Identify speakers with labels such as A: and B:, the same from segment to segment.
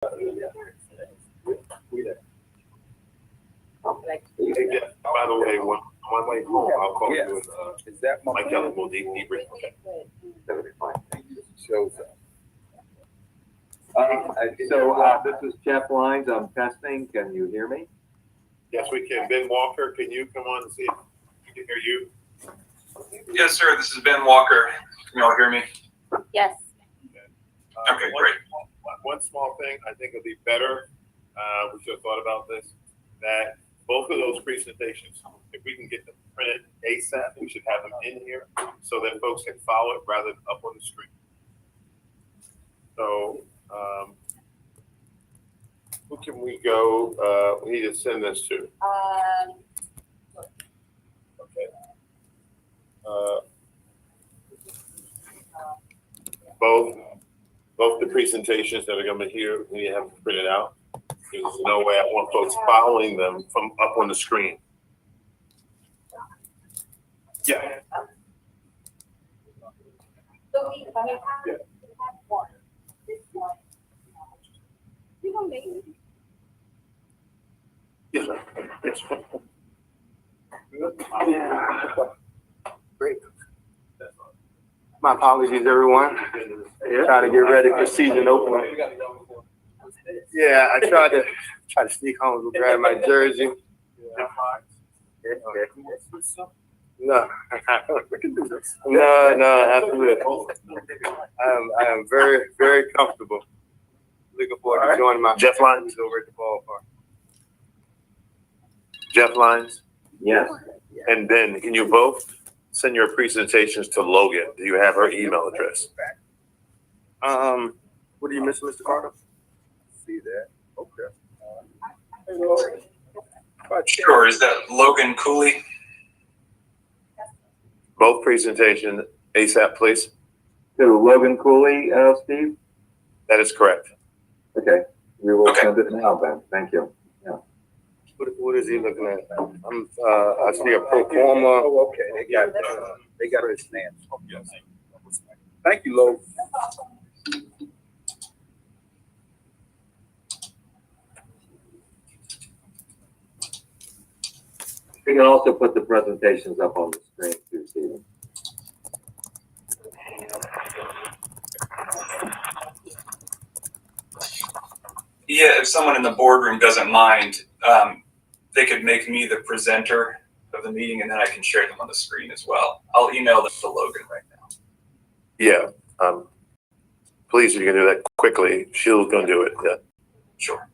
A: By the way, on my way home, I'll call you.
B: Is that my
A: Mike Keller will debrief. Okay.
B: Shows up.
C: This is Jeff Lines. I'm testing. Can you hear me?
A: Yes, we can. Ben Walker, can you come on and see if we can hear you?
D: Yes, sir. This is Ben Walker. Can you all hear me?
E: Yes.
D: Okay, great.
A: One small thing I think would be better, we should have thought about this, that both of those presentations, if we can get them printed ASAP, we should have them in here so that folks can follow it rather than up on the screen. So, who can we go? We need to send this to. Okay. Both the presentations that are going to be here, we need to have them printed out. There's no way I want folks following them from up on the screen. Yeah. Yeah. Yes, sir. Yes, sir. Yeah. Great. My apologies, everyone. Trying to get ready for season opener. Yeah, I tried to sneak home and grab my jersey. No, we can do this. No, absolutely. I am very, very comfortable. Looking forward to joining my Jeff Lines over at the ballpark. Jeff Lines?
C: Yes.
A: And then can you both send your presentations to Logan? Do you have her email address? What do you miss, Mr. Carter?
B: See that? Okay.
D: Sure. Is that Logan Cooley?
A: Both presentation ASAP, please.
C: To Logan Cooley, Steve?
A: That is correct.
C: Okay. We will send it now, Ben. Thank you. Yeah.
A: What is he looking at? I see a pro forma.
B: Oh, okay. They got his stamps. Yes. Thank you, Logan.
C: We can also put the presentations up on the screen too, Stephen.
D: Yeah, if someone in the boardroom doesn't mind, they could make me the presenter of the meeting, and then I can share them on the screen as well. I'll email them to Logan right now.
A: Yeah. Please, you can do that quickly. She'll go do it. Yeah.
D: Sure.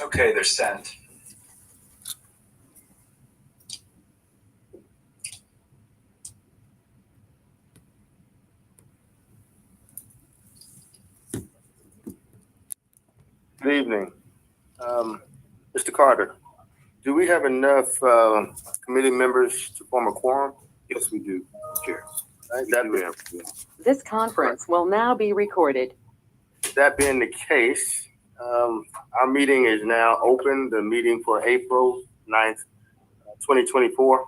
D: Okay, they're sent.
A: Good evening. Mr. Carter, do we have enough committee members to form a quorum? Yes, we do, Chair.
F: This conference will now be recorded.
A: That being the case, our meeting is now open, the meeting for April 9th, 2024.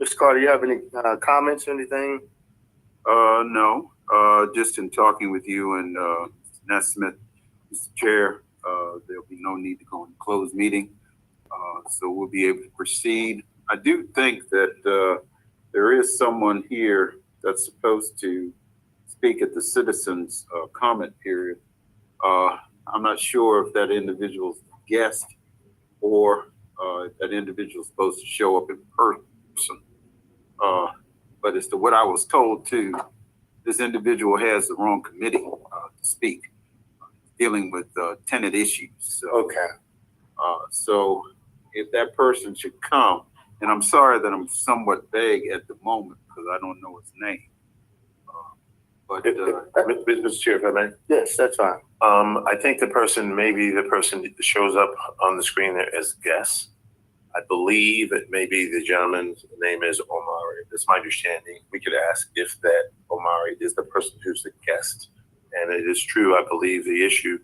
A: Mr. Carter, you have any comments or anything?
G: No, just in talking with you and Nesmith, Mr. Chair, there'll be no need to go in closed meeting. So we'll be able to proceed. I do think that there is someone here that's supposed to speak at the citizens comment period. I'm not sure if that individual's guest or that individual's supposed to show up in person. But as to what I was told too, this individual has the wrong committee to speak, dealing with tenant issues. So,
B: Okay.
G: so if that person should come, and I'm sorry that I'm somewhat vague at the moment because I don't know his name.
A: Mr. Chair, if I may.
B: Yes, that's fine.
A: I think maybe the person that shows up on the screen there as guest. I believe it may be the gentleman's name is Omari. That's my understanding. We could ask if that Omari is the person who's the guest. And it is true, I believe the issue,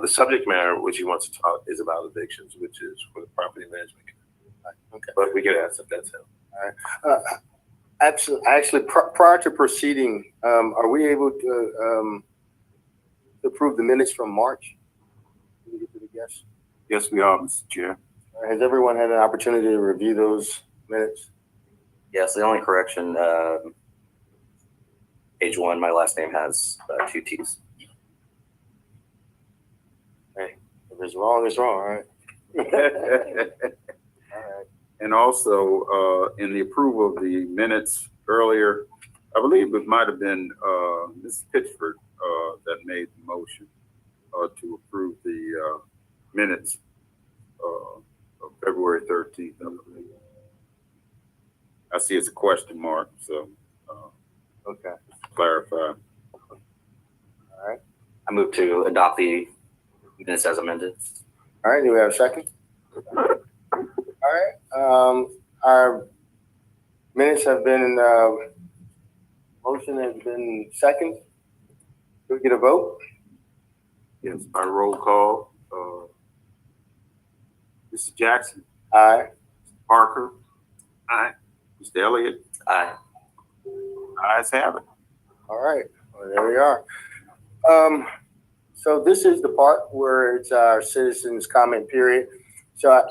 A: the subject matter which he wants to talk is about evictions, which is for the property management.
B: Okay.
A: But we could ask if that's him.
B: All right. Actually, prior to proceeding, are we able to approve the minutes from March? Can we get to the guests?
G: Yes, we are, Mr. Chair.
B: Has everyone had an opportunity to review those minutes?
E: Yes, the only correction, page 1, my last name has 2 T's.
B: Hey, if it's wrong, it's wrong, all right? All right.
G: And also, in the approval of the minutes earlier, I believe it might have been Ms. Pitchford that made the motion to approve the minutes of February 13th, I believe. I see it's a question mark, so
B: Okay.
G: clarify.
B: All right.
E: I move to adopt the minutes as amended.
B: All right, do we have a second? All right, our minutes have been, motion has been second. Do we get a vote?
G: Yes, by roll call. Mr. Jackson,
B: Aye.
G: Parker. Aye. Mr. Elliott.
E: Aye.
G: Ayes have it.
B: All right, well, there we are. So this is the part where it's our citizens comment period. So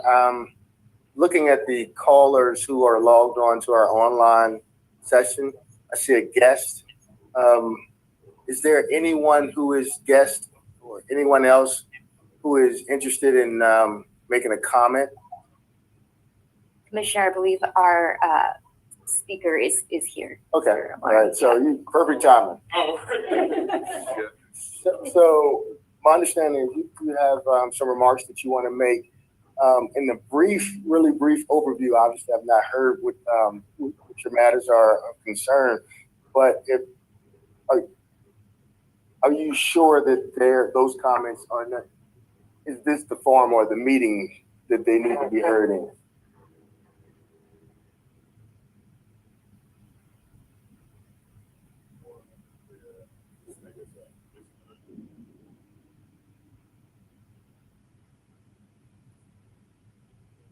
B: looking at the callers who are logged on to our online session, I see a guest. Is there anyone who is guest or anyone else who is interested in making a comment?
H: Commissioner, I believe our speaker is here.
B: Okay, all right, so you, perfect timing. So my understanding is you have some remarks that you want to make. In the really brief overview, obviously I've not heard what your matters are of concern, but are you sure that those comments are not, is this the forum or the meeting that they need to be heard in?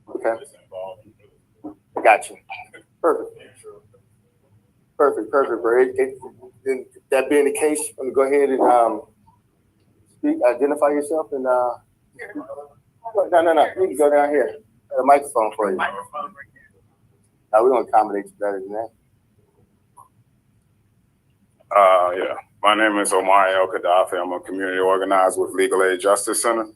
B: Okay. Gotcha. Perfect. Perfect. That being the case, I'm gonna go ahead and speak, identify yourself and no. You can go down here. Got a microphone for you. No, we're gonna accommodate you better than that.
I: Yeah. My name is Omar El Gaddafi. I'm a community organizer with Legal Aid Justice Center.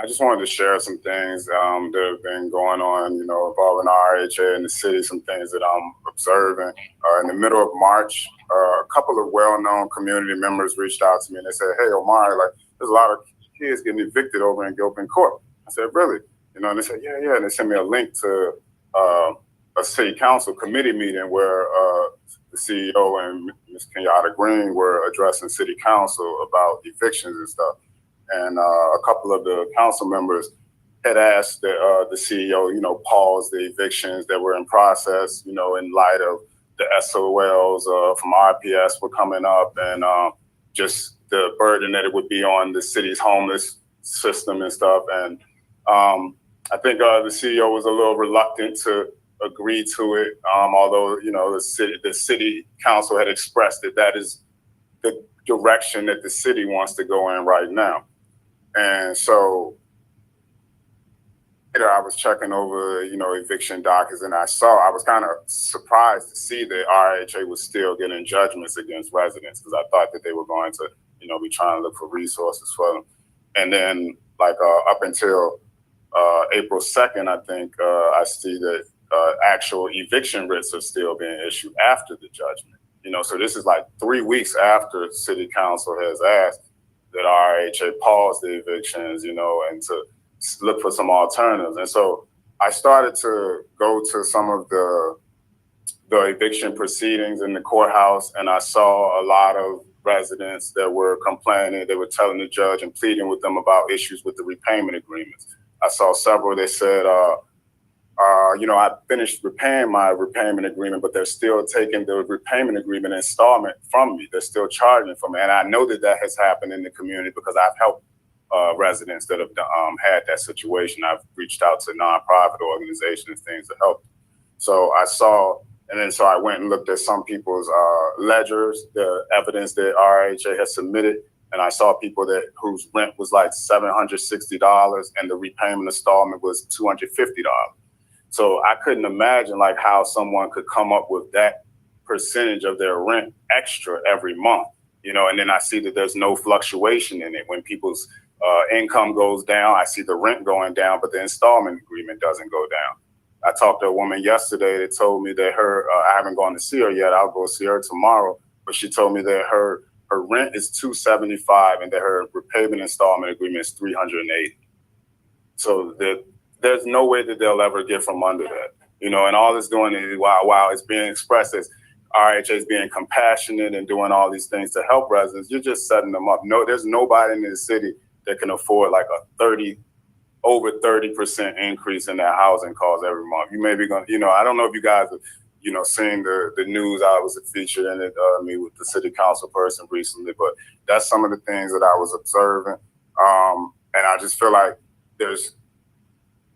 I: I just wanted to share some things that have been going on, involving RRHA in the city, some things that I'm observing. In the middle of March, a couple of well-known community members reached out to me and they said, "Hey, Omar, there's a lot of kids getting evicted over in Creighton Court." I said, "Really?" And they said, yeah. And they sent me a link to a city council committee meeting where the CEO and Ms. Kenyatta Green were addressing city council about evictions and stuff. And a couple of the council members had asked the CEO, pause the evictions that were in process, in light of the SOLs from RPS were coming up and just the burden that it would be on the city's homeless system and stuff. And I think the CEO was a little reluctant to agree to it, although, the city council had expressed that is the direction that the city wants to go in right now. And so later I was checking over, eviction dockets, and I was kind of surprised to see that RRHA was still getting judgments against residents because I thought that they were going to, be trying to look for resources for them. And then up until April 2nd, I think I see that actual eviction writs are still being issued after the judgment. You know, so this is like 3 weeks after city council has asked that RRHA pause the evictions, you know, and to look for some alternatives. And so I started to go to some of the eviction proceedings in the courthouse, and I saw a lot of residents that were complaining. They were telling the judge and pleading with them about issues with the repayment agreements. I saw several that said, you know, I finished repaying my repayment agreement, but they're still taking the repayment agreement installment from me. They're still charging for me. And I know that that has happened in the community because I've helped residents that have had that situation. I've reached out to nonprofit organizations, things to help. So I saw, and then so I went and looked at some people's ledgers, the evidence that RRHA has submitted. And I saw people that whose rent was like $760 and the repayment installment was $250. So I couldn't imagine like how someone could come up with that percentage of their rent extra every month, you know, and then I see that there's no fluctuation in it. When people's income goes down, I see the rent going down, but the installment agreement doesn't go down. I talked to a woman yesterday that told me that I haven't gone to see her yet. I'll go see her tomorrow, but she told me that her rent is $275 and that her repayment installment agreement is $380. So there's no way that they'll ever get from under that, you know, and all it's doing is while it's being expressed as RRHA is being compassionate and doing all these things to help residents, you're just setting them up. No, there's nobody in the city that can afford like over 30% increase in their housing costs every month. You may be going to, you know, I don't know if you guys have, you know, seen the news. I was featured in it, me with the city council person recently, but that's some of the things that I was observing. And I just feel like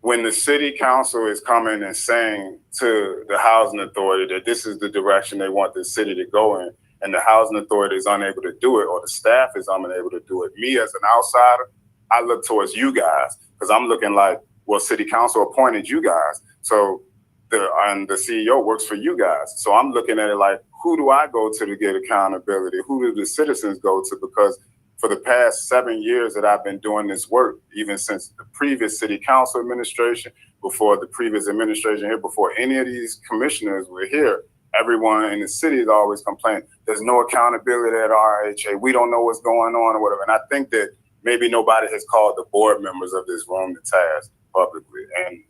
I: when the city council is coming and saying to the housing authority that this is the direction they want the city to go in, and the housing authority is unable to do it, or the staff is unable to do it, me as an outsider, I look towards you guys, because I'm looking like, well, city council appointed you guys. So the CEO works for you guys. So I'm looking at it like, who do I go to get accountability? Who do the citizens go to? Because for the past 7 years that I've been doing this work, even since the previous city council administration, before the previous administration here, before any of these commissioners were here, everyone in the city has always complained, there's no accountability at RRHA. We don't know what's going on or whatever. And I think that maybe nobody has called the board members of this room to task publicly. And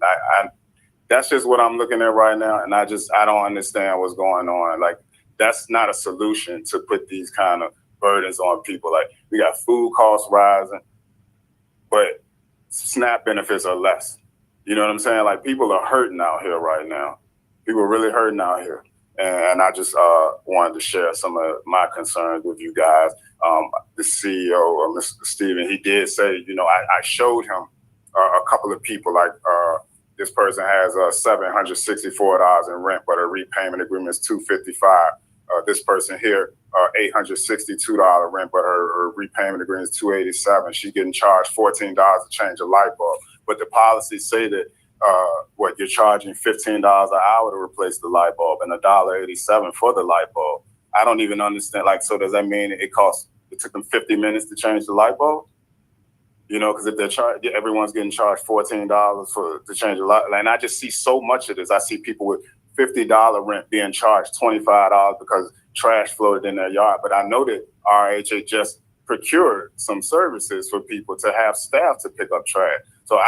I: that's just what I'm looking at right now. And I don't understand what's going on. Like, that's not a solution to put these kind of burdens on people. Like, we got food costs rising, but SNAP benefits are less. You know what I'm saying? Like, people are hurting out here right now. People are really hurting out here. And I just wanted to share some of my concerns with you guys. The CEO, Mr. Steven, he did say, you know, I showed him a couple of people, like this person has $764 in rent, but her repayment agreement is $255. This person here, $862 rent, but her repayment agreement is $287. She's getting charged $14 to change a light bulb. But the policies say that you're charging $15 an hour to replace the light bulb and $1.87 for the light bulb. I don't even understand. Like, so does that mean it took them 50 minutes to change the light bulb? You know, because if they're everyone's getting charged $14 to change the light. And I just see so much of this. I see people with $50 rent being charged $25 because trash floated in their yard. But I know that RRHA just procured some services for people to have staff to pick up trash. So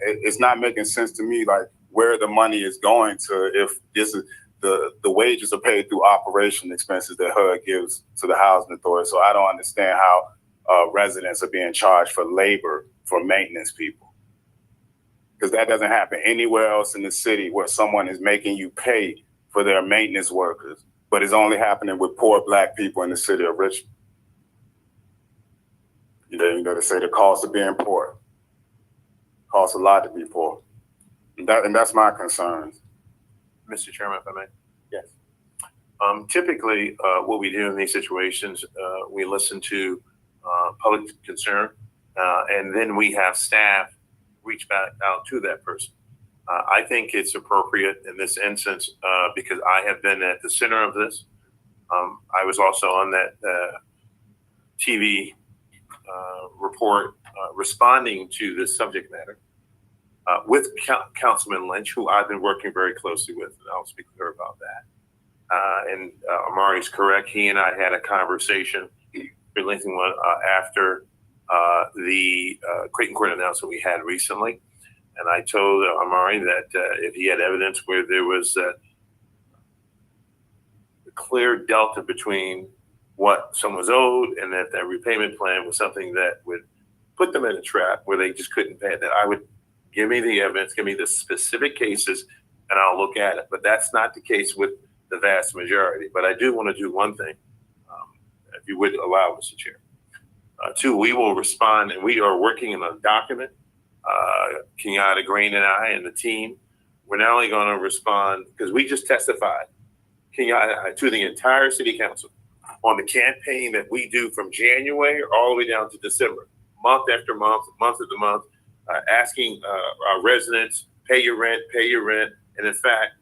I: it's not making sense to me, like, where the money is going to, if this is the wages are paid through operation expenses that HUD gives to the housing authority. So I don't understand how residents are being charged for labor for maintenance people. Because that doesn't happen anywhere else in the city where someone is making you pay for their maintenance workers, but it's only happening with poor Black people in the city of Richmond. You know, they say the cost of being poor. Costs a lot to be poor. And that's my concerns.
J: Mr. Chairman, if I may.
B: Yes.
J: Typically, what we do in these situations, we listen to public concern, and then we have staff reach back out to that person. I think it's appropriate in this instance because I have been at the center of this. I was also on that TV report responding to this subject matter with Councilman Lynch, who I've been working very closely with, and I'll speak to her about that. And Amari's correct. He and I had a conversation, lengthy one, after the Creighton Court announcement we had recently. And I told Amari that if he had evidence where there was a clear delta between what someone was owed and that that repayment plan was something that would put them in a trap where they just couldn't pay, that I would give me the evidence, give me the specific cases, and I'll look at it. But that's not the case with the vast majority. But I do want to do one thing, if you would allow, Mr. Chair. Two, we will respond, and we are working in a document, Kenyatta Green and I and the team. We're not only going to respond, because we just testified, Kenyatta, to the entire city council on the campaign that we do from January all the way down to December, month after month, month after month, asking our residents, pay your rent, pay your rent. And in fact,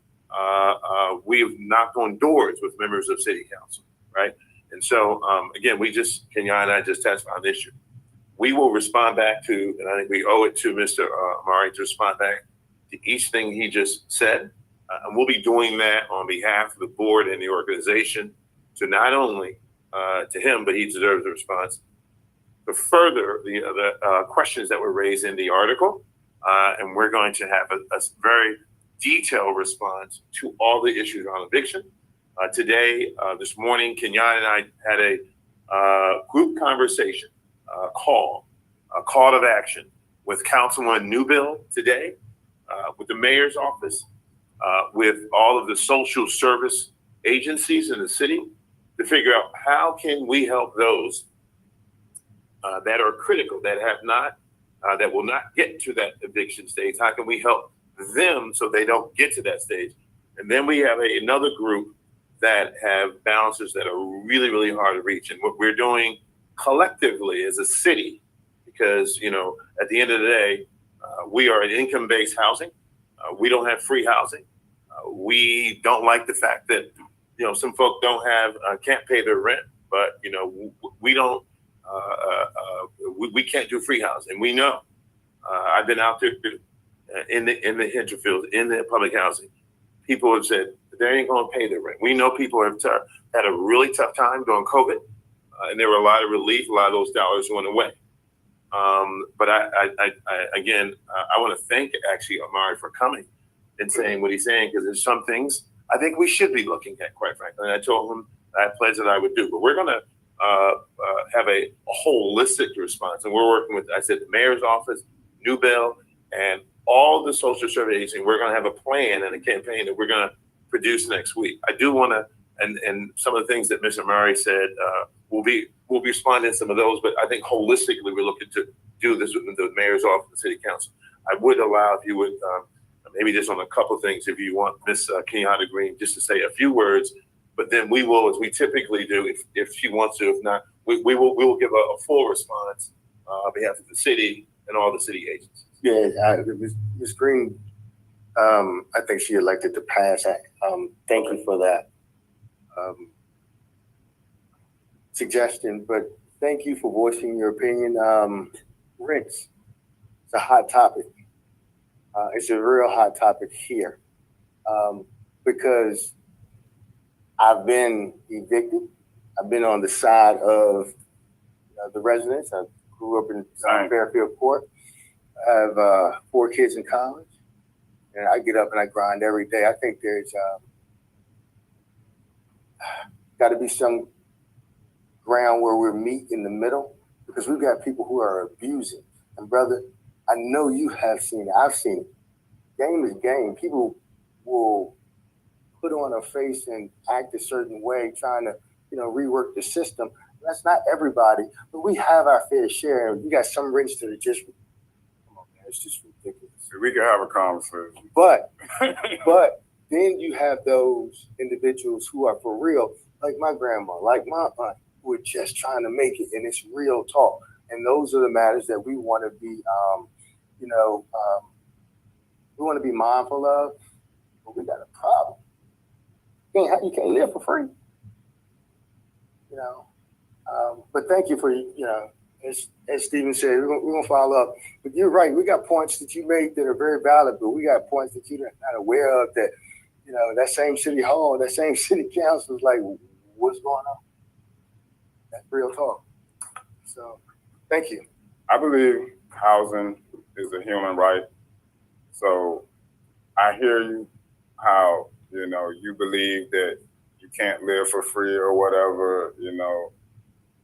J: we've knocked on doors with members of city council, right? And so, again, Kenyatta and I just testified on this issue. We will respond back to, and I think we owe it to Mr. Amari to respond back to each thing he just said. And we'll be doing that on behalf of the board and the organization to not only to him, but he deserves a response. To further the questions that were raised in the article, and we're going to have a very detailed response to all the issues on eviction. Today, this morning, Kenyatta and I had a group conversation, a call of action with Councilman Newbill today, with the mayor's office, with all of the social service agencies in the city to figure out how can we help those that are critical, that have not, that will not get to that eviction stage. How can we help them so they don't get to that stage? And then we have another group that have balances that are really, really hard to reach. And what we're doing collectively as a city, because, at the end of the day, we are an income-based housing. We don't have free housing. We don't like the fact that, some folk can't pay their rent, but, we don't, we can't do free housing. We know. I've been out there in the Hinterfield, in the public housing. People have said they ain't going to pay their rent. We know people have had a really tough time during COVID, and there were a lot of relief. A lot of those dollars went away. But again, I want to thank actually Amari for coming and saying what he's saying, because there's some things I think we should be looking at, quite frankly. And I told him I pledged that I would do. But we're going to have a holistic response, and we're working with, I said, the mayor's office, Newbill, and all the social service agencies. We're going to have a plan and a campaign that we're going to produce next week. I do want to, and some of the things that Mr. Murray said, we'll be responding to some of those, but I think holistically we're looking to do this with the mayor's office, the city council. I would allow, if you would, maybe just on a couple of things, if you want Ms. Kenyatta Green just to say a few words, but then we will, as we typically do, if she wants to, if not, we will give a full response on behalf of the city and all the city agencies.
B: Yeah, Ms. Green, I think she elected to pass. Thank you for that suggestion, but thank you for voicing your opinion. Rents, it's a hot topic. It's a real hot topic here because I've been evicted. I've been on the side of the residents. I grew up in Fairfield Court. I have 4 kids in college, and I get up and I grind every day. I think there's got to be some ground where we meet in the middle, because we've got people who are abusing. And brother, I know you have seen it. I've seen it. Game is game. People will put on a face and act a certain way, trying to, rework the system. That's not everybody, but we have our fair share. We got some rich that are just, come on, man, it's just ridiculous.
I: We can have a conversation.
B: But then you have those individuals who are for real, like my grandma, like my aunt, who are just trying to make it, and it's real talk. And those are the matters that we want to be, we want to be mindful of. But we got a problem. You can't live for free. But thank you for, as Stephen said, we're going to follow up. But you're right. We got points that you made that are very valid, but we got points that you're not aware of that, you know, that same city hall, that same city council is like, what's going on? That's real talk. So, thank you.
I: I believe housing is a human right. So I hear you how, you know, you believe that you can't live for free or whatever, you know.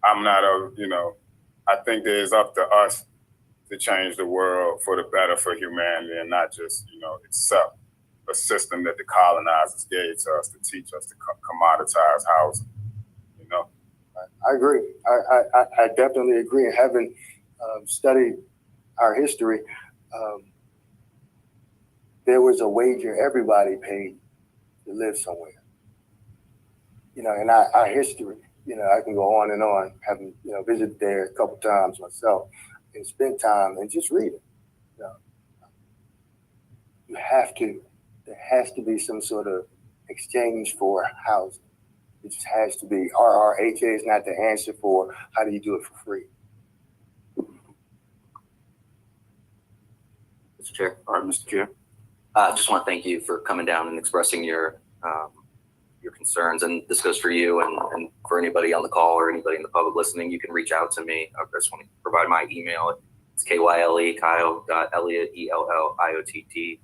I: I'm not you know, I think that it's up to us to change the world for the better for humanity and not just, you know, accept a system that the colonizers gave to us to teach us to commoditize housing, you know.
B: I agree. I definitely agree. And having studied our history, there was a wager everybody paid to live somewhere. You know, in our history, you know, I can go on and on, having, you know, visited there a couple times myself and spent time and just reading. You know, you have to, there has to be some sort of exchange for housing. It just has to be. RRHA is not the answer for how do you do it for free.
E: Mr. Chair.
G: All right, Mr. Chair.
E: I just want to thank you for coming down and expressing your concerns. And this goes for you and for anybody on the call or anybody in the public listening. You can reach out to me. I just want to provide my email. It's kyle.elliott, ELLIOTT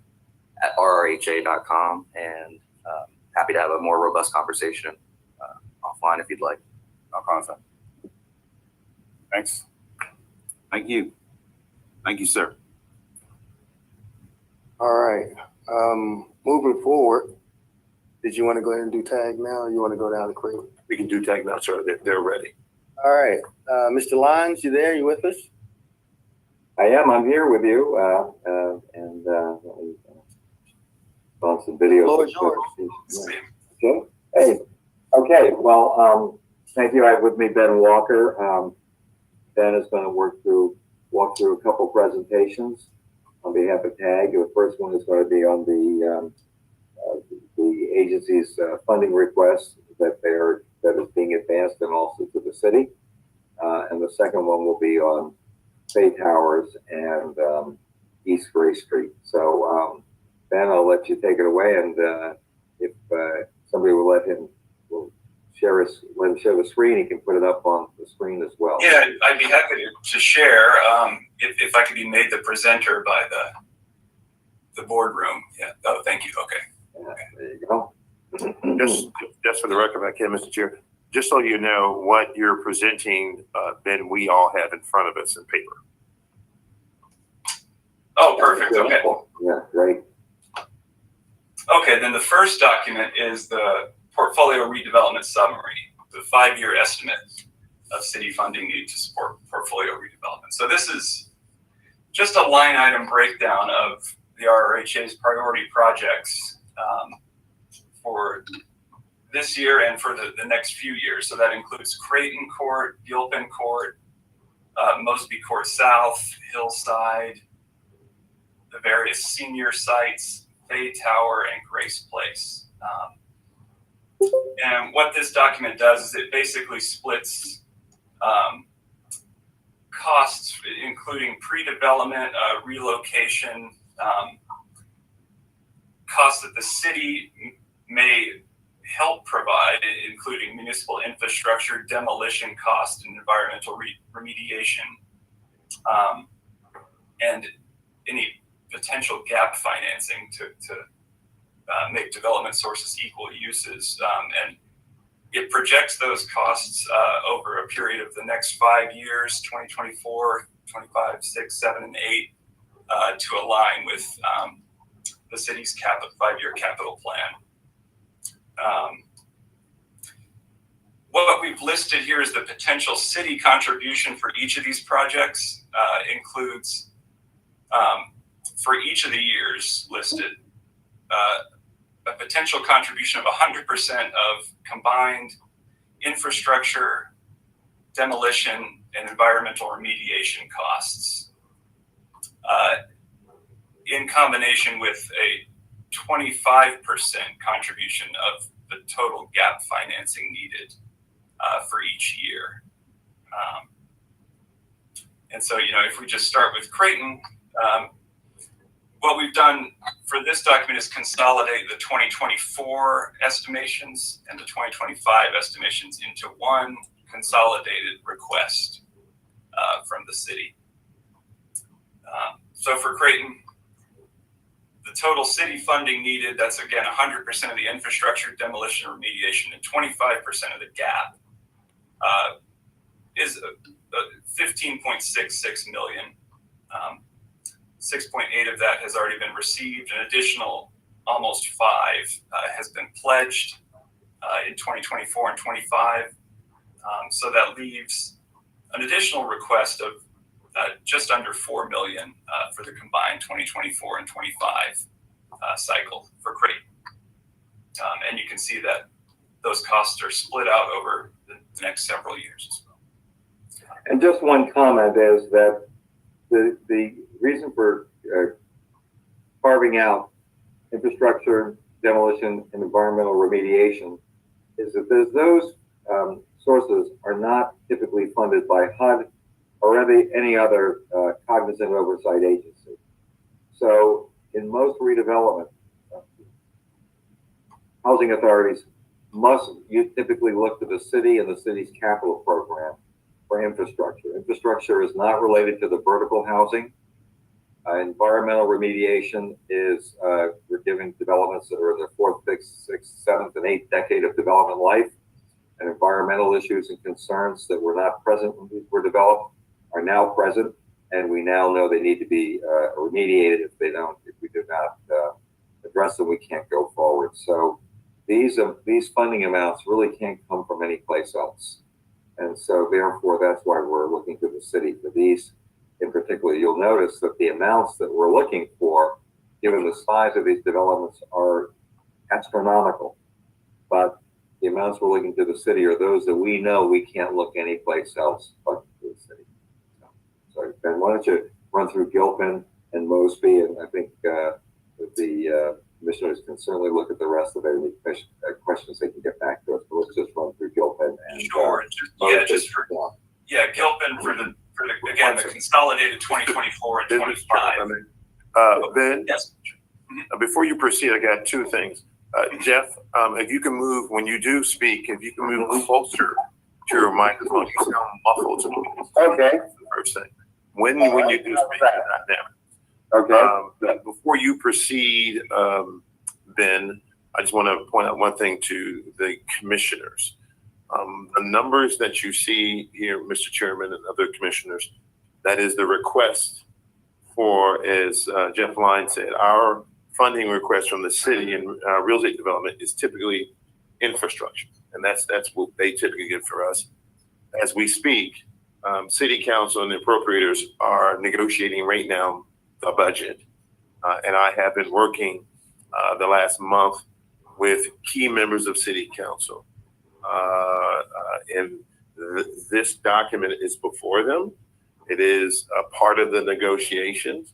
E: @rrha.com. And happy to have a more robust conversation offline if you'd like.
I: No contact. Thanks.
G: Thank you. Thank you, sir.
B: All right. Moving forward, did you want to go ahead and do tag now, or you want to go down to Creighton?
J: We can do tag now, sir. They're ready.
B: All right. Mr. Lyons, you there? You with us?
C: I am. I'm here with you. And on some video.
B: The floor is yours.
C: Okay. Hey. Okay. Well, thank you. I have with me Ben Walker. Ben is going to walk through a couple presentations on behalf of TAG. The first one is going to be on the agency's funding request that is being advanced and also to the city. And the second one will be on Faye Towers and East Gray Street. So Ben, I'll let you take it away, and if somebody will let him share the screen, he can put it up on the screen as well.
D: Yeah, I'd be happy to share if I could be made the presenter by the boardroom. Yeah. Oh, thank you. Okay.
C: Yeah, there you go.
J: Just for the record, if I can, Mr. Chair, just so you know what you're presenting, Ben, we all have in front of us in paper.
D: Oh, perfect. Okay.
C: Yeah, great.
D: Okay, then the first document is the portfolio redevelopment summary, the 5-year estimate of city funding needed to support portfolio redevelopment. So this is just a line item breakdown of the RRHA's priority projects for this year and for the next few years. So that includes Creighton Court, Gilpin Court, Mosby Court South, Hillside, the various senior sites, Faye Tower, and Grace Place. And what this document does is it basically splits costs, including pre-development, relocation, costs that the city may help provide, including municipal infrastructure, demolition cost, and environmental remediation, and any potential gap financing to make development sources equal uses. And it projects those costs over a period of the next 5 years, 2024, 25, 6, 7, and 8, to align with the city's 5-year capital plan. What we've listed here is the potential city contribution for each of these projects. Includes, for each of the years listed, a potential contribution of 100% of combined infrastructure, demolition, and environmental remediation costs, in combination with a 25% contribution of the total gap financing needed for each year. And so, if we just start with Creighton, what we've done for this document is consolidate the 2024 estimations and the 2025 estimations into one consolidated request from the city. So for Creighton, the total city funding needed, that's again 100% of the infrastructure, demolition, remediation, and 25% of the gap is 15.66 million. 6.8 of that has already been received. An additional almost 5 has been pledged in 2024 and 25. So that leaves an additional request of just under 4 million for the combined 2024 and 25 cycle for Creighton. And you can see that those costs are split out over the next several years as well.
C: And just one comment is that the reason for carving out infrastructure, demolition, and environmental remediation is that those sources are not typically funded by HUD or any other cognizant oversight agency. So in most redevelopment, housing authorities you typically look to the city and the city's capital program for infrastructure. Infrastructure is not related to the vertical housing. Environmental remediation is we're giving developments that are in their 4th, 5th, 6th, 7th, and 8th decade of development life. And environmental issues and concerns that were not present when these were developed are now present, and we now know they need to be remediated. If we do not address them, we can't go forward. So these funding amounts really can't come from any place else. And so therefore, that's why we're looking to the city for these. In particular, you'll notice that the amounts that we're looking for, given the size of these developments, are astronomical. But the amounts we're looking to the city are those that we know we can't look anyplace else but to the city. So Ben, why don't you run through Gilpin and Mosby, and I think the commissioners can certainly look at the rest of it. Any questions they can get back to us. But let's just run through Gilpin and
D: sure. Gilpin for the again the consolidated 2024 and 25.
J: Ben,
D: yes.
J: Before you proceed, I got 2 things. Jeff, if you can move when you do speak, if you can move closer to your microphone, you sound muffled to me.
B: Okay.
J: That's the first thing. When you do speak, you're not down.
B: Okay.
J: Before you proceed, Ben, I just want to point out one thing to the commissioners. The numbers that you see here, Mr. Chairman and other commissioners, that is the request for, as Jeff Line said, our funding request from the city and real estate development is typically infrastructure. And that's what they typically get for us. As we speak, city council and the appropriators are negotiating right now a budget. And I have been working the last month with key members of city council. And this document is before them. It is a part of the negotiations,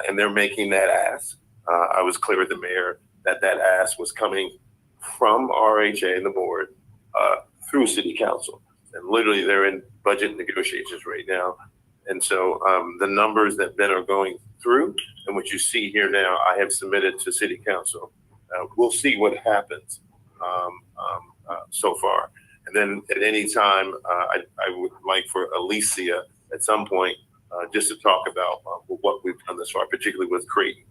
J: and they're making that ask. I was clear with the mayor that ask was coming from RRHA and the board through city council. And literally they're in budget negotiations right now. And so the numbers that Ben are going through and what you see here now, I have submitted to city council. We'll see what happens so far. And then at any time, I would like for Alicia at some point just to talk about what we've done this far, particularly with Creighton.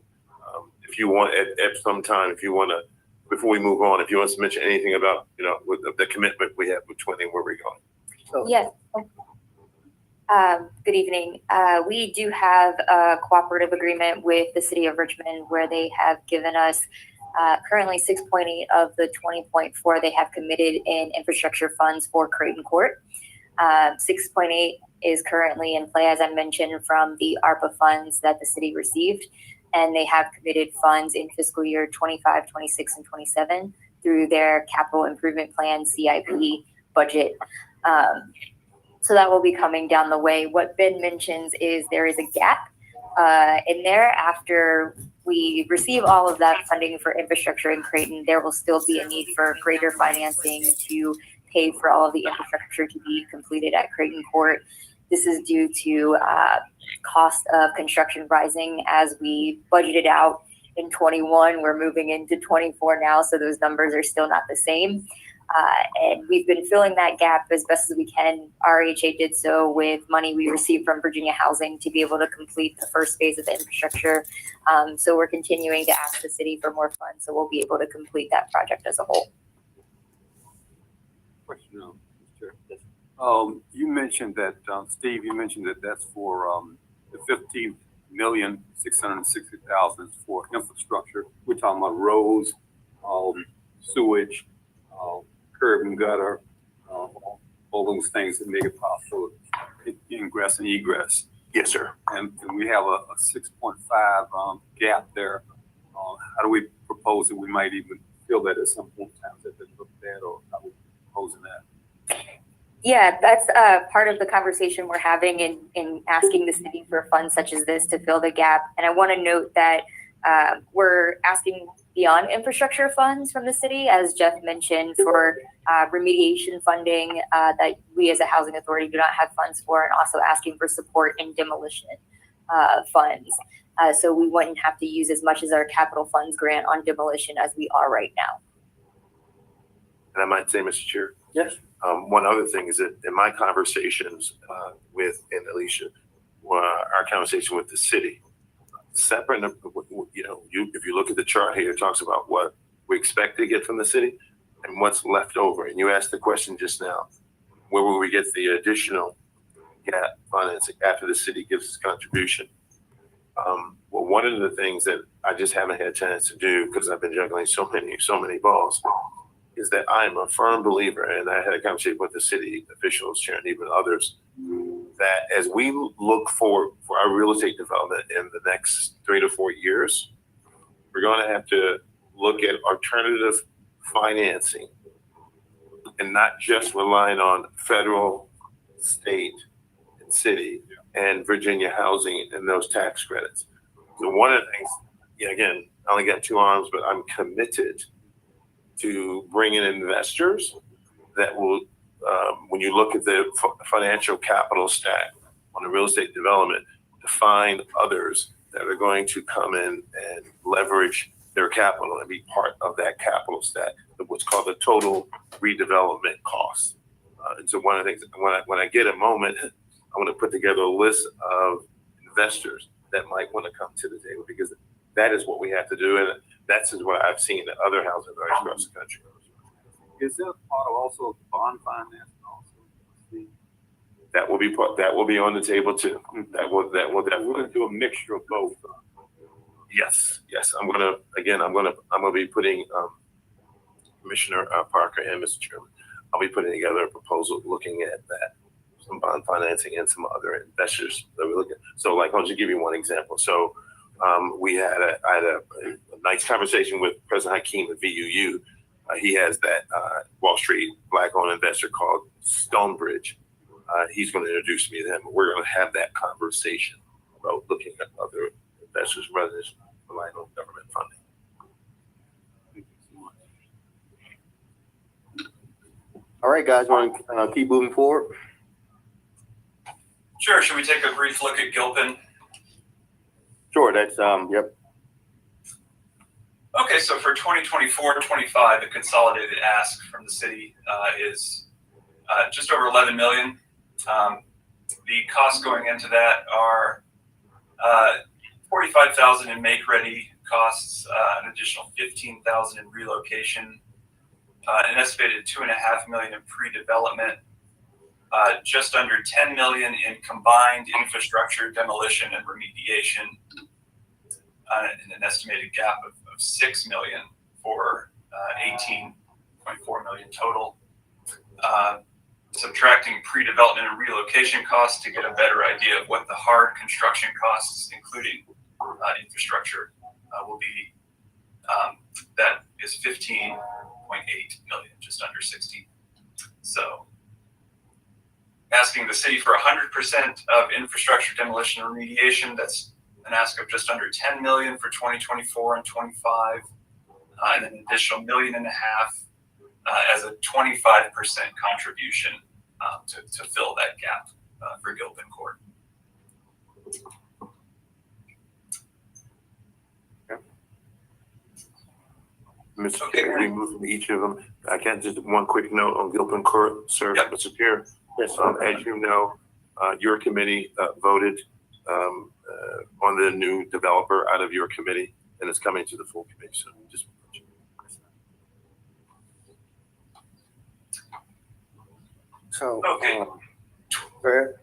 J: If you want, at some time, if you want to, before we move on, if you want to mention anything about, with the commitment we have with Twinning, where we're going.
H: Yes. Good evening. We do have a cooperative agreement with the city of Richmond where they have given us currently 6.8 of the 20.4 they have committed in infrastructure funds for Creighton Court. 6.8 is currently in play, as I mentioned, from the ARPA funds that the city received. And they have committed funds in fiscal year 25, 26, and 27 through their capital improvement plan, CIP budget. So that will be coming down the way. What Ben mentions is there is a gap in there. After we receive all of that funding for infrastructure in Creighton, there will still be a need for greater financing to pay for all of the infrastructure to be completed at Creighton Court. This is due to cost of construction rising as we budgeted out in 21. We're moving into 24 now, so those numbers are still not the same. And we've been filling that gap as best as we can. RRHA did so with money we received from Virginia Housing to be able to complete the first phase of the infrastructure. So we're continuing to ask the city for more funds, so we'll be able to complete that project as a whole.
K: Question, Mr. Chair. You mentioned that, Steve, you mentioned that that's for the 15,660,000 for infrastructure. We're talking about roads, sewage, curb and gutter, all those things that make it possible ingress and egress.
J: Yes, sir.
K: And we have a 6.5 gap there. How do we propose that we might even fill that at some point in time? That they look at that, or how are we proposing that?
H: Yeah, that's part of the conversation we're having in asking the city for funds such as this to fill the gap. And I want to note that we're asking beyond infrastructure funds from the city, as Jeff mentioned, for remediation funding that we as a housing authority do not have funds for, and also asking for support in demolition funds. So we wouldn't have to use as much as our capital funds grant on demolition as we are right now.
J: And I might say, Mr. Chair.
B: Yes.
J: One other thing is that in my conversations with and Alicia, our conversation with the city, separate, if you look at the chart here, it talks about what we expect to get from the city and what's left over. And you asked the question just now, where will we get the additional gap financing after the city gives its contribution? Well, one of the things that I just haven't had a chance to do because I've been juggling so many balls is that I'm a firm believer, and I had a conversation with the city officials, Sharon, even others, that as we look for our real estate development in the next 3 to 4 years, we're going to have to look at alternative financing and not just relying on federal, state, and city and Virginia housing and those tax credits. So one of the things, again, I only got 2 arms, but I'm committed to bring in investors that will, when you look at the financial capital stack on the real estate development, to find others that are going to come in and leverage their capital and be part of that capital stack, what's called the total redevelopment cost. And so one of the things, when I get a moment, I want to put together a list of investors that might want to come to the table, because that is what we have to do. And that's what I've seen in other housing authorities across the country.
K: Is that part of also bond finance?
J: That will be on the table too. That will definitely.
K: We're going to do a mixture of both.
J: Yes. I'm gonna be putting Commissioner Parker and Mr. Chairman. I'll be putting together a proposal looking at that, some bond financing and some other investors that we look at. So, like, I'll just give you one example. So, I had a nice conversation with President Hakeem at VUU. He has that Wall Street Black-owned investor called Stonebridge. He's going to introduce me to them. We're going to have that conversation about looking at other investors rather than relying on government funding.
B: All right, guys, want to keep moving forward?
D: Sure. Should we take a brief look at Gilpin?
B: Sure, that's, yep.
D: Okay, so for 2024-25, the consolidated ask from the city is just over 11 million. The costs going into that are 45,000 in make-ready costs, an additional 15,000 in relocation, an estimated 2.5 million in pre-development, just under 10 million in combined infrastructure, demolition, and remediation, and an estimated gap of 6 million for 18.4 million total. Subtracting pre-development and relocation costs to get a better idea of what the hard construction costs, including infrastructure, will be. That is 15.8 million, just under 16. So asking the city for 100% of infrastructure, demolition, and remediation, that's an ask of just under 10 million for 2024 and 25, and an additional $1.5 million as a 25% contribution to fill that gap. for Gilpin Court.
J: Mr. Chair, we move from each of them. I can just one quick note on Gilpin Court, sir.
D: Yep.
J: Mr. Chair, as you know, your committee voted on the new developer out of your committee, and it's coming to the full committee. So just.
B: So,
D: Okay.
B: go ahead.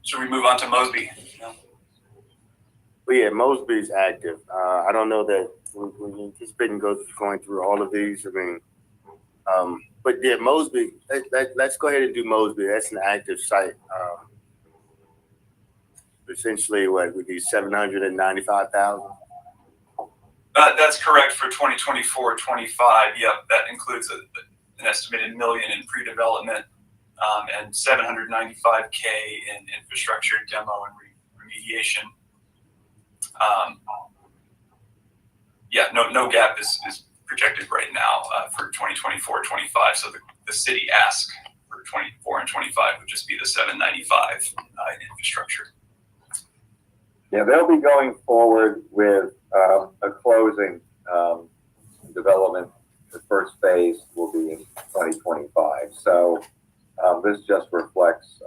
D: Should we move on to Mosby? No?
B: Well, yeah, Mosby's active. I don't know that we anticipating going through all of these. I mean, but yeah, Mosby. Let's go ahead and do Mosby. That's an active site. Essentially, what would be 795,000.
D: That's correct for 2024-25. Yep, that includes an estimated $1 million in pre-development and 795K in infrastructure demo and remediation. Yeah, no gap is projected right now for 2024-25. So the city ask for 24 and 25 would just be the 795 in infrastructure.
C: Yeah, they'll be going forward with a closing development. The first phase will be in 2025. So this just reflects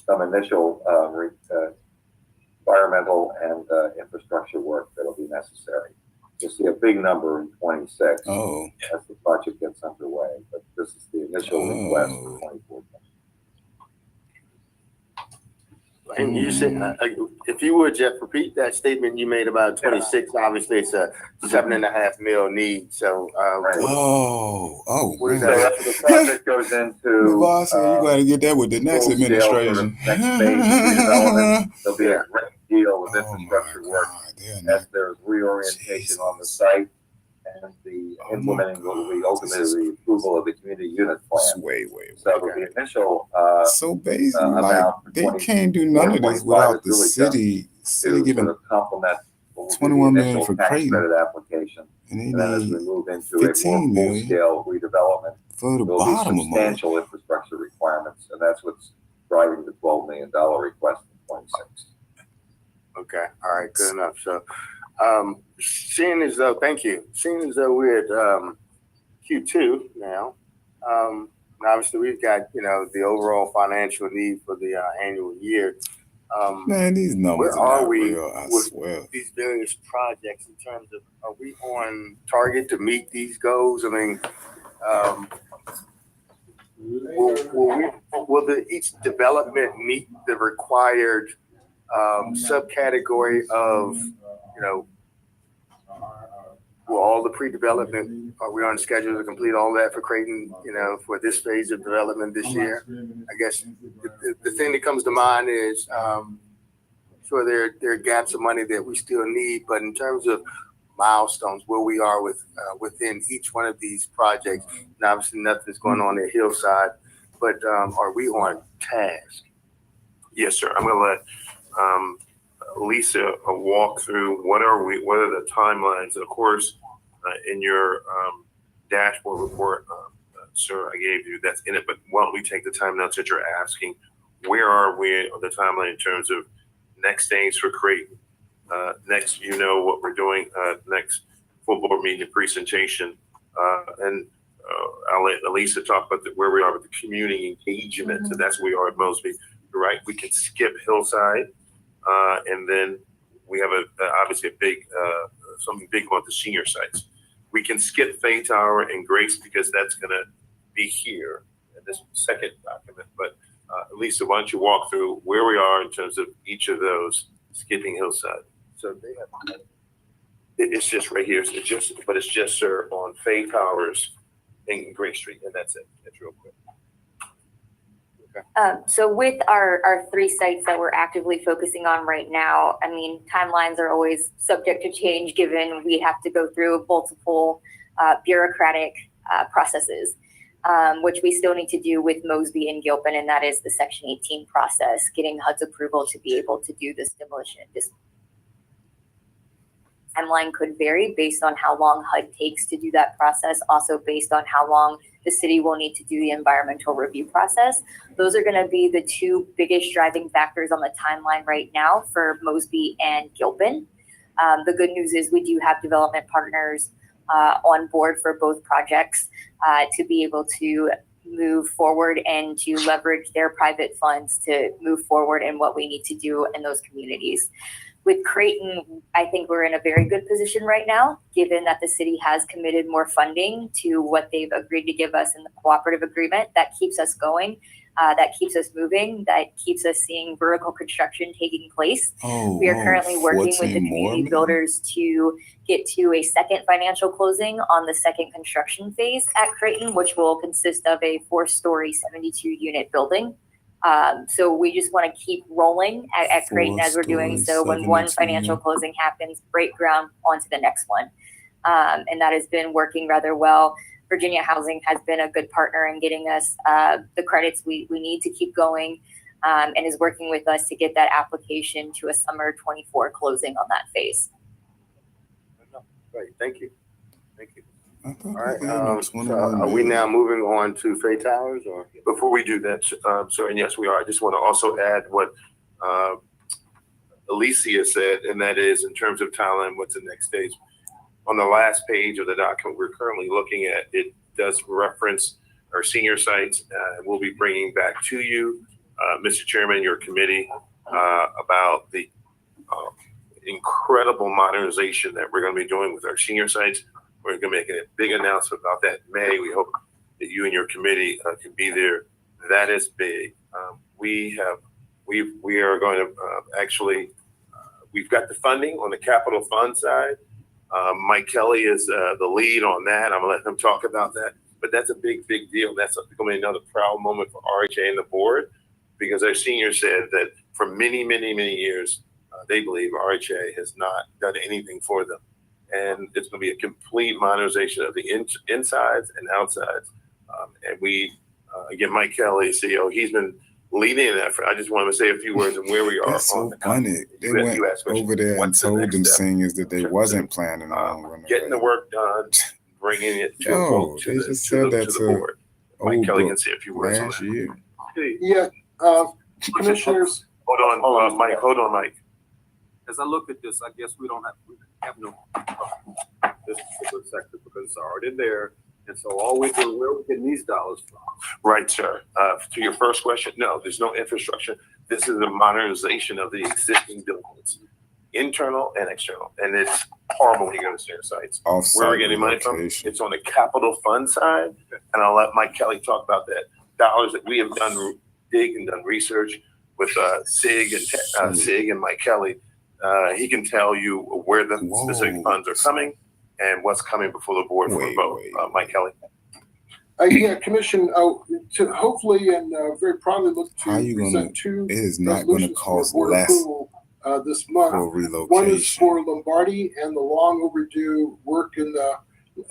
C: some initial environmental and infrastructure work that'll be necessary. You'll see a big number in 26 as the project gets underway, but this is the initial request for 24.
B: And you said, if you would, Jeff, repeat that statement you made about 26. Obviously, it's a $7.5 million need. So,
C: Right.
B: what is
C: So
B: that?
C: after the project goes into
L: Boss, you gotta get that with the next
C: full scale sort of
L: administration.
C: next phase of redevelopment, there'll be a great deal of
L: Oh
C: infrastructure
L: my
C: work
L: God, they're not-
C: as there's reorientation on the site and the implementing will be ultimately the approval of the community unit plan.
L: way.
C: So the initial
L: So basically, like
C: amount for
L: they
C: 20
L: can't do none of this
C: 25
L: without the
C: is really
L: city
C: to
L: giving
C: sort of complement what will be
L: 21
C: the
L: million
C: initial
L: for
C: tax
L: Creighton,
C: credit application.
L: and
C: And then
L: they
C: as we
L: need
C: move into a more
L: 15 million
C: full-scale redevelopment,
L: for the
C: there'll be
L: bottom of them.
C: substantial infrastructure requirements, and that's what's driving the $12 million request in 26.
B: Okay. All right. Good enough. So, seeing as though we're at Q2 now, and obviously we've got the overall financial need for the annual year.
L: Man, these numbers
B: Where
L: are
B: are
L: not
B: we
L: real, I
B: with
L: swear.
B: these various projects in terms of, are we on target to meet these goals? I mean, will each development meet the required subcategory of, will all the pre-development, are we on schedule to complete all that for Creighton, for this phase of development this year? I guess the thing that comes to mind is, sure there are gaps of money that we still need, but in terms of milestones, where we are within each one of these projects, and obviously nothing's going on at Hillside, but are we on task?
J: Yes, sir. I'm going to let Lisa walk through what are the timelines. Of course, in your dashboard report, sir, I gave you that's in it. But why don't we take the time now that you're asking, where are we on the timeline in terms of next things for Creighton? Next, what we're doing. Next full board meeting presentation, and I'll let Elisa talk about where we are with the community engagement. So that's where we are at Mosby. You're right. We can skip Hillside, and then we have obviously a big something big on the senior sites. We can skip Faye Tower and Grace because that's going to be here in this second document. But Elisa, why don't you walk through where we are in terms of each of those, skipping Hillside? So they have. It's just right here. It's just, sir, on Faye Towers and Grace Street, and that's it. That's real quick.
H: So with our 3 sites that we're actively focusing on right now, I mean, timelines are always subject to change given we have to go through multiple bureaucratic processes, which we still need to do with Mosby and Gilpin, and that is the Section 18 process, getting HUD's approval to be able to do this demolition. timeline could vary based on how long HUD takes to do that process, also based on how long the city will need to do the environmental review process. Those are going to be the two biggest driving factors on the timeline right now for Mosby and Gilpin. The good news is we do have development partners on board for both projects to be able to move forward and to leverage their private funds to move forward in what we need to do in those communities. With Creighton, I think we're in a very good position right now, given that the city has committed more funding to what they've agreed to give us in the cooperative agreement. That keeps us going, that keeps us moving, that keeps us seeing vertical construction taking place. We are currently working with the community builders to get to a second financial closing on the second construction phase at Creighton, which will consist of a 4-story, 72-unit building. So we just want to keep rolling at Creighton as we're doing so. When one financial closing happens, break ground onto the next one. And that has been working rather well. Virginia Housing has been a good partner in getting us the credits we need to keep going, and is working with us to get that application to a summer 24 closing on that phase.
B: Great, thank you. Thank you.
L: All
B: right, so are we now moving on to Faye Towers, or?
J: Before we do that, sir, and yes, we are. I just want to also add what Alicia said, and that is in terms of timeline, what's the next stage? On the last page of the document we're currently looking at, it does reference our senior sites. We'll be bringing back to you, Mr. Chairman, your committee, about the incredible modernization that we're going to be doing with our senior sites. We're going to make a big announcement about that in May. We hope that you and your committee can be there. That is big. We are going to actually, we've got the funding on the capital fund side. Mike Kelly is the lead on that. I'm gonna let him talk about that, but that's a big deal. That's going to be another proud moment for RHA and the board, because our seniors said that for many years, they believe RHA has not done anything for them. And it's going to be a complete modernization of the insides and outsides. And we, again, Mike Kelly, CEO, he's been leading that effort. I just want to say a few words on where we are.
L: That's so funny. They went over there and told them seniors that they wasn't planning on
J: getting the work done, bringing it to the board. Mike Kelly can say a few words on that.
K: Yeah, commissioners.
J: Hold on, Mike.
K: As I look at this, I guess we have no this particular sector because it's already there. And so all we're doing, where are we getting these dollars from?
J: Right, sir. To your first question, no, there's no infrastructure. This is a modernization of the existing buildings, internal and external. And it's horrible when you go to senior sites. Where are we getting money from? It's on the capital fund side. And I'll let Mike Kelly talk about that. Dollars that we have done research with SIG and Mike Kelly. He can tell you where the specific funds are coming and what's coming before the board for a vote. Mike Kelly.
K: Yeah, Commission, to hopefully and very proudly look to present two
L: it is not going to cost less
K: this month.
L: For relocation.
K: One is for Lombardi and the long overdue work in the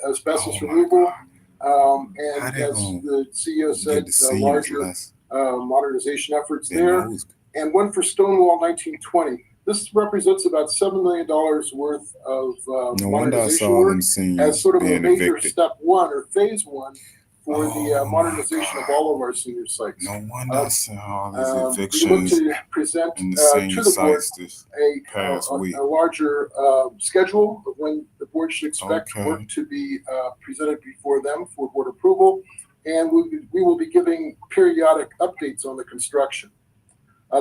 K: asbestos removal. And as the CEO said, the larger modernization efforts there. And one for Stonewall 1920. This represents about $7 million worth of modernization work as sort of a major step one or phase one for the modernization of all of our senior sites.
L: No wonder I saw all these evictions
K: we look to present to the board a larger schedule of when the board should expect work to be presented before them for board approval. And we will be giving periodic updates on the construction.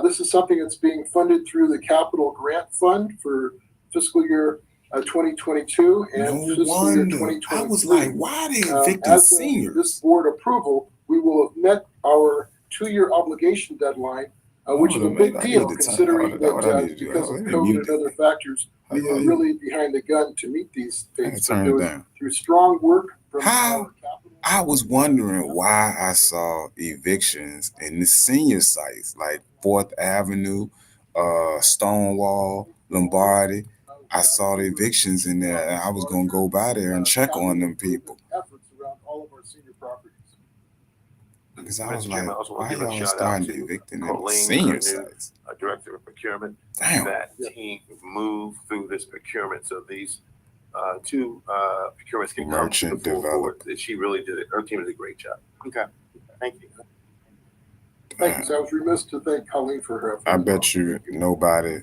K: This is something that's being funded through the Capital Grant Fund for fiscal year 2022 and fiscal year 2023.
L: I was like, why they evicting seniors?
K: This board approval, we will have met our 2-year obligation deadline, which is a big deal considering that because of COVID and other factors, we were really behind the gun to meet these things. But it was through strong work from our capital.
L: I was wondering why I saw evictions in the senior sites like 4th Avenue, Stonewall, Lombardi. I saw the evictions in there, and I was going to go by there and check on them people.
K: Efforts around all of our senior properties.
L: Because I was
J: Mr. Chairman,
L: like,
J: I also want
L: why
J: to give a
L: y'all
J: shout out
L: starting
J: to
L: evicting in the
J: Colleen,
L: senior
J: our new
L: sites?
J: Director of Procurement.
L: Damn.
J: That team moved through this procurement, so these two procurements can come to
L: Merchant
J: the full board.
L: developer.
J: She really did it. Her team did a great job.
B: Okay, thank you.
M: Thank you. So I was remiss to thank Colleen for her efforts.
L: I bet you nobody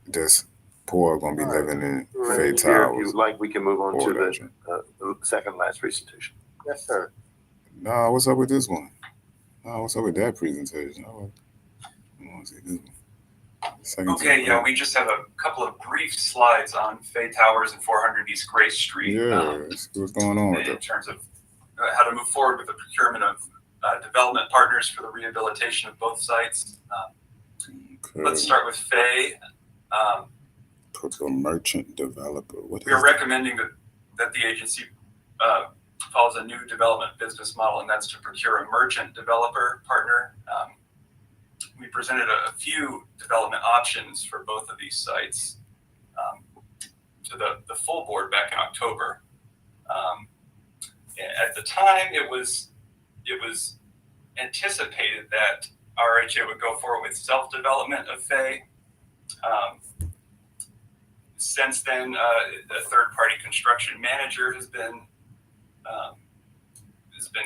L: that's poor gonna be
B: All right.
L: living in
J: Right
L: Faye
J: here, if
L: Towers.
J: you'd like, we can move on
L: Or
J: to
L: that
J: the second last presentation.
B: Yes, sir.
L: Nah, what's up with this one? Nah, what's up with that presentation? I want to see this one. Second
D: Okay, yeah, we just have a couple of brief slides on Faye Towers and 400 East Grace Street.
L: Yeah, what's going on with
D: In
L: that?
D: terms of how to move forward with the procurement of development partners for the rehabilitation of both sites. Let's start with Faye.
L: Put a merchant developer. What
D: We
L: is
D: are recommending that the agency follows a new development business model, and that's to procure a merchant developer partner. We presented a few development options for both of these sites to the full board back in October. At the time, it was anticipated that RRHA would go forward with self-development of Faye. Since then, a third-party construction manager has been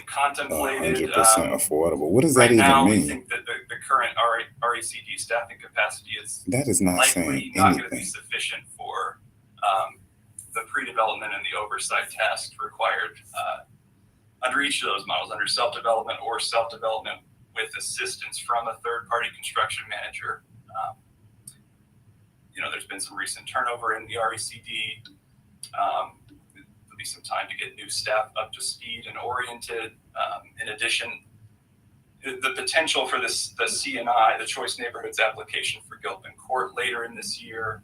D: contemplated.
L: 100% affordable. What does
D: Right
L: that even
D: now, we
L: mean?
D: think that the current RACD staffing capacity is
L: That is not
D: likely
L: saying
D: not going to be
L: anything.
D: sufficient for the pre-development and the oversight tasks required under each of those models, under self-development or self-development with assistance from a third-party construction manager. There's been some recent turnover in the RACD. There'll be some time to get new staff up to speed and oriented. In addition, the potential for the CNI, the Choice Neighborhoods application for Creighton Court later in this year.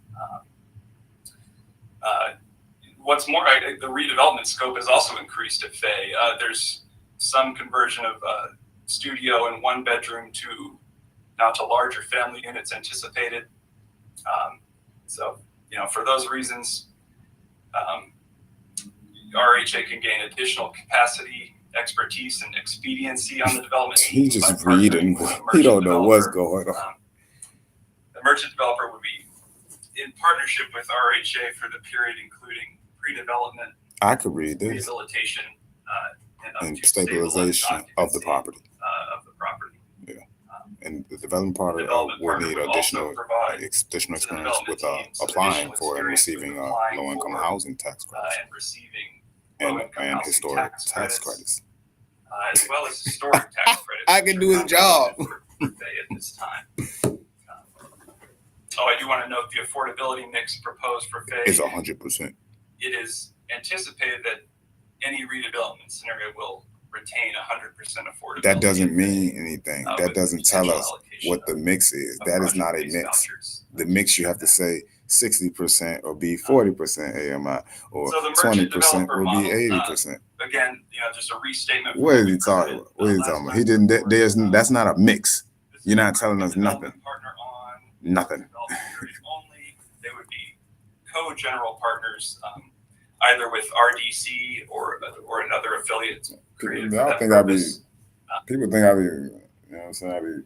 D: What's more, the redevelopment scope has also increased at Faye. There's some conversion of studio and one bedroom to larger family units anticipated. For those reasons, RHA can gain additional capacity, expertise, and expediency on the development.
L: He just reading. He don't know what's going on.
D: The merchant developer would be in partnership with RHA for the period including pre-development,
L: I could read this.
D: rehabilitation,
L: And stabilization of the property. Yeah. And the development partner will need additional experience with applying for and receiving low-income housing tax credits
D: and receiving
L: and historic tax credits.
D: As well as historic tax credits.
L: I can do his job.
D: At this time. I do want to note the affordability mix proposed for Faye.
L: It's 100%.
D: It is anticipated that any redevelopment scenario will retain 100% affordability.
L: That doesn't mean anything. That doesn't tell us what the mix is. That is not a mix. The mix, you have to say 60% or be 40% AMI, or 20% will be 80%.
D: Again, just a restatement.
L: What is he talking about? What is he talking about? He didn't. That's not a mix. You're not telling us nothing. Nothing.
D: Only they would be co-general partners, either with RDC or another affiliate.
L: I think I be. People think I be. You know what I'm saying? I be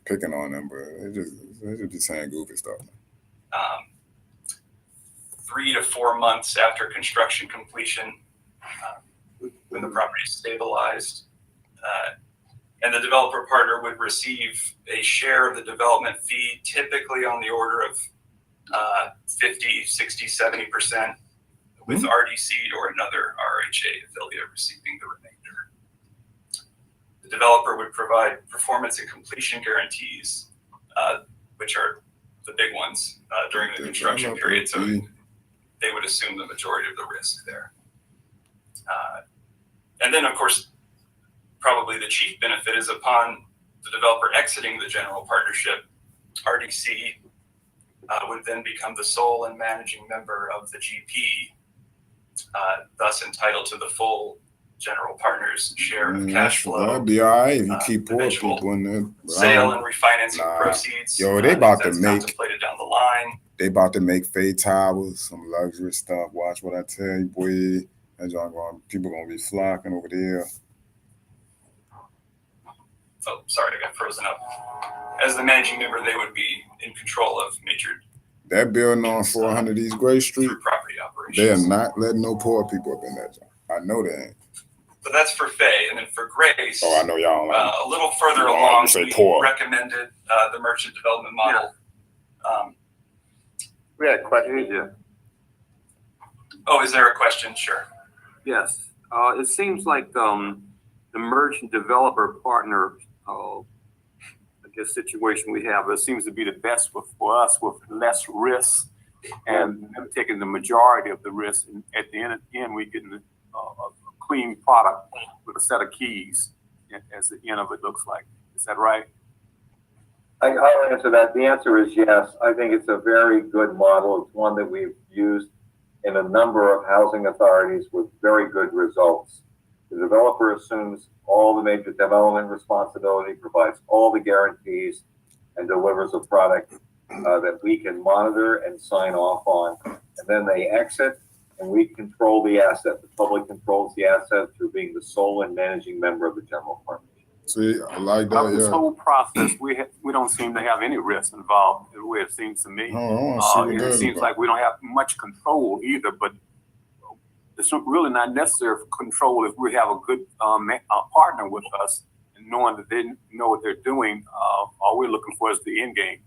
L: picking on them, but they just be saying goofy stuff.
D: 3 to 4 months after construction completion, when the property is stabilized, and the developer partner would receive a share of the development fee, typically on the order of 50, 60, 70%, with RDC or another RHA affiliate receiving the remainder. The developer would provide performance and completion guarantees, which are the big ones during the construction period. So they would assume the majority of the risk there. And then, of course, probably the chief benefit is upon the developer exiting the general partnership, RDC would then become the sole and managing member of the GP, thus entitled to the full general partner's share of cash flow.
L: That'd be all right if you keep poor people in there.
D: Sale and refinancing proceeds.
L: Yo, they about to make.
D: Contemplated down the line.
L: They about to make Faye Towers, some luxury stuff. Watch what I tell you, boy. People gonna be flocking over there.
D: oh, sorry, I got frozen up. As the managing member, they would be in control of major
L: That building on 400 East Gray Street,
D: through property
L: they are
D: operations.
L: not letting no poor people up in that joint. I know that ain't.
D: So that's for Faye, and then for Grace,
I: Oh, I know y'all don't like
D: a little further
I: You don't like
D: along,
I: to say
D: we
I: poor.
D: recommended the merchant development model.
B: We had a question.
K: Yeah.
D: Oh, is there a question? Sure.
K: Yes, it seems like the merchant developer partner, I guess, situation we have, it seems to be the best for us with less risk and them taking the majority of the risk. And at the end we get a clean product with a set of keys as the end of it looks like. Is that right?
C: I'll answer that. The answer is yes. I think it's a very good model. It's one that we've used in a number of housing authorities with very good results. The developer assumes all the major development responsibility, provides all the guarantees, and delivers a product that we can monitor and sign off on. And then they exit, and we control the asset. The public controls the asset through being the sole and managing member of the general partnership.
L: See, I like
K: Of
L: that,
K: this
L: yeah.
K: whole process, we don't seem to have any risk involved, the way it seems to me.
L: I want to see what
K: It
L: that's
K: seems
L: about.
K: like we don't have much control either, but it's really not necessary for control if we have a good partner with us and knowing that they know what they're doing. All we're looking for is the end game.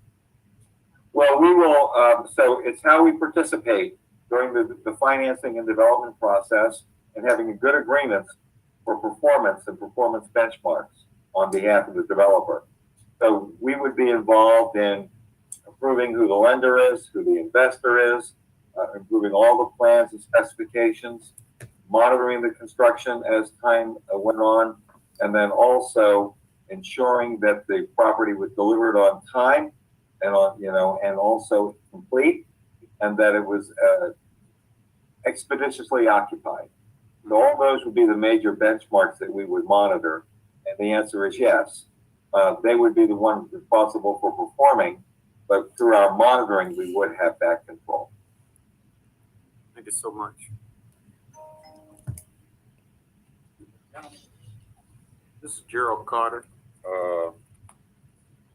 C: Well, we will, so it's how we participate during the financing and development process and having a good agreement for performance and performance benchmarks on behalf of the developer. So we would be involved in approving who the lender is, who the investor is, improving all the plans and specifications, monitoring the construction as time went on, and then also ensuring that the property was delivered on time and and also complete, and that it was expeditiously occupied. So all those would be the major benchmarks that we would monitor, and the answer is yes. They would be the ones responsible for performing, but through our monitoring, we would have that control.
K: Thank you so much.
G: This is Gerald Carter,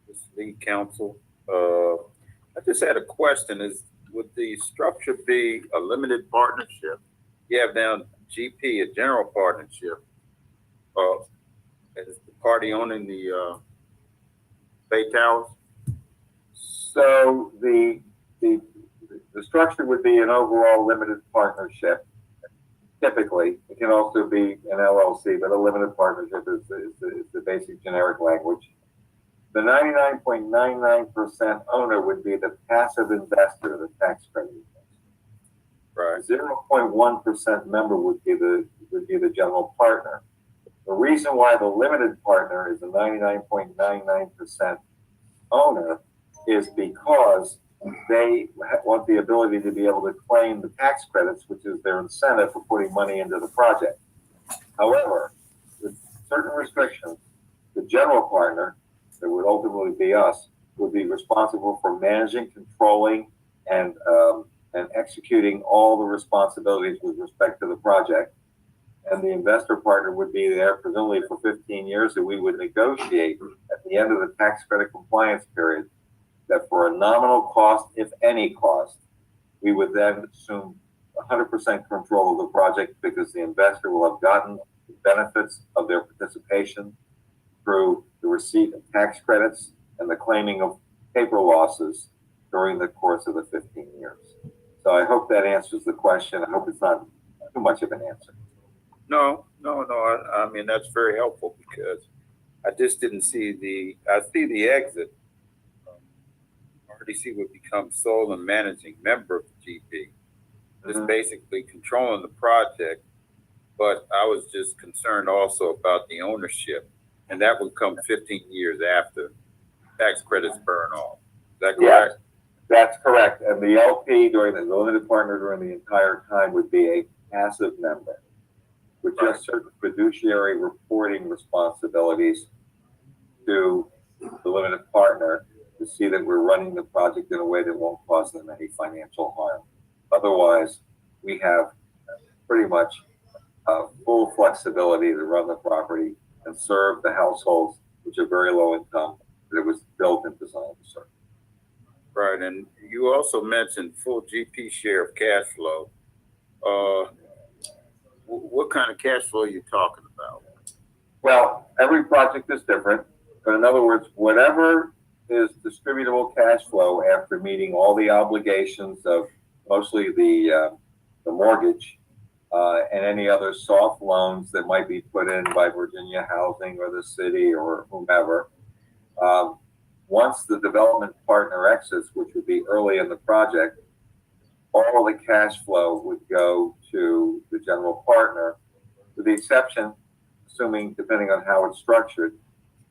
G: this is lead counsel. I just had a question. Would the structure be a limited partnership? You have down GP, a general partnership. Is the party owning the Faye Towers?
C: So the structure would be an overall limited partnership. Typically, it can also be an LLC, but a limited partnership is the basic generic language. The 99.99% owner would be the passive investor, the tax credit investor.
G: Right.
C: 0.1% member would be the general partner. The reason why the limited partner is a 99.99% owner is because they want the ability to be able to claim the tax credits, which is their incentive for putting money into the project. However, with certain restrictions, the general partner, that would ultimately be us, would be responsible for managing, controlling, and executing all the responsibilities with respect to the project. And the investor partner would be there presumably for 15 years, and we would negotiate at the end of the tax credit compliance period that for a nominal cost, if any cost, we would then assume 100% control of the project because the investor will have gotten the benefits of their participation through the receipt of tax credits and the claiming of paper losses during the course of the 15 years. So I hope that answers the question. I hope it's not too much of an answer.
G: No. I mean, that's very helpful because I just didn't see I see the exit. RDC would become sole and managing member of the GP. It's basically controlling the project, but I was just concerned also about the ownership, and that would come 15 years after tax credits burn off. Is that correct?
C: Yes, that's correct. And the LP during the limited partner during the entire time would be a passive member with just certain fiduciary reporting responsibilities to the limited partner to see that we're running the project in a way that won't cause them any financial harm. Otherwise, we have pretty much full flexibility to run the property and serve the households which are very low income, that it was built and designed to serve.
G: Right, and you also mentioned full GP share of cash flow. What kind of cash flow are you talking about?
C: Well, every project is different, but in other words, whatever is distributable cash flow after meeting all the obligations of mostly the mortgage and any other soft loans that might be put in by Virginia Housing or the city or whomever. Once the development partner exits, which would be early in the project, all the cash flow would go to the general partner, with the exception, assuming depending on how it's structured,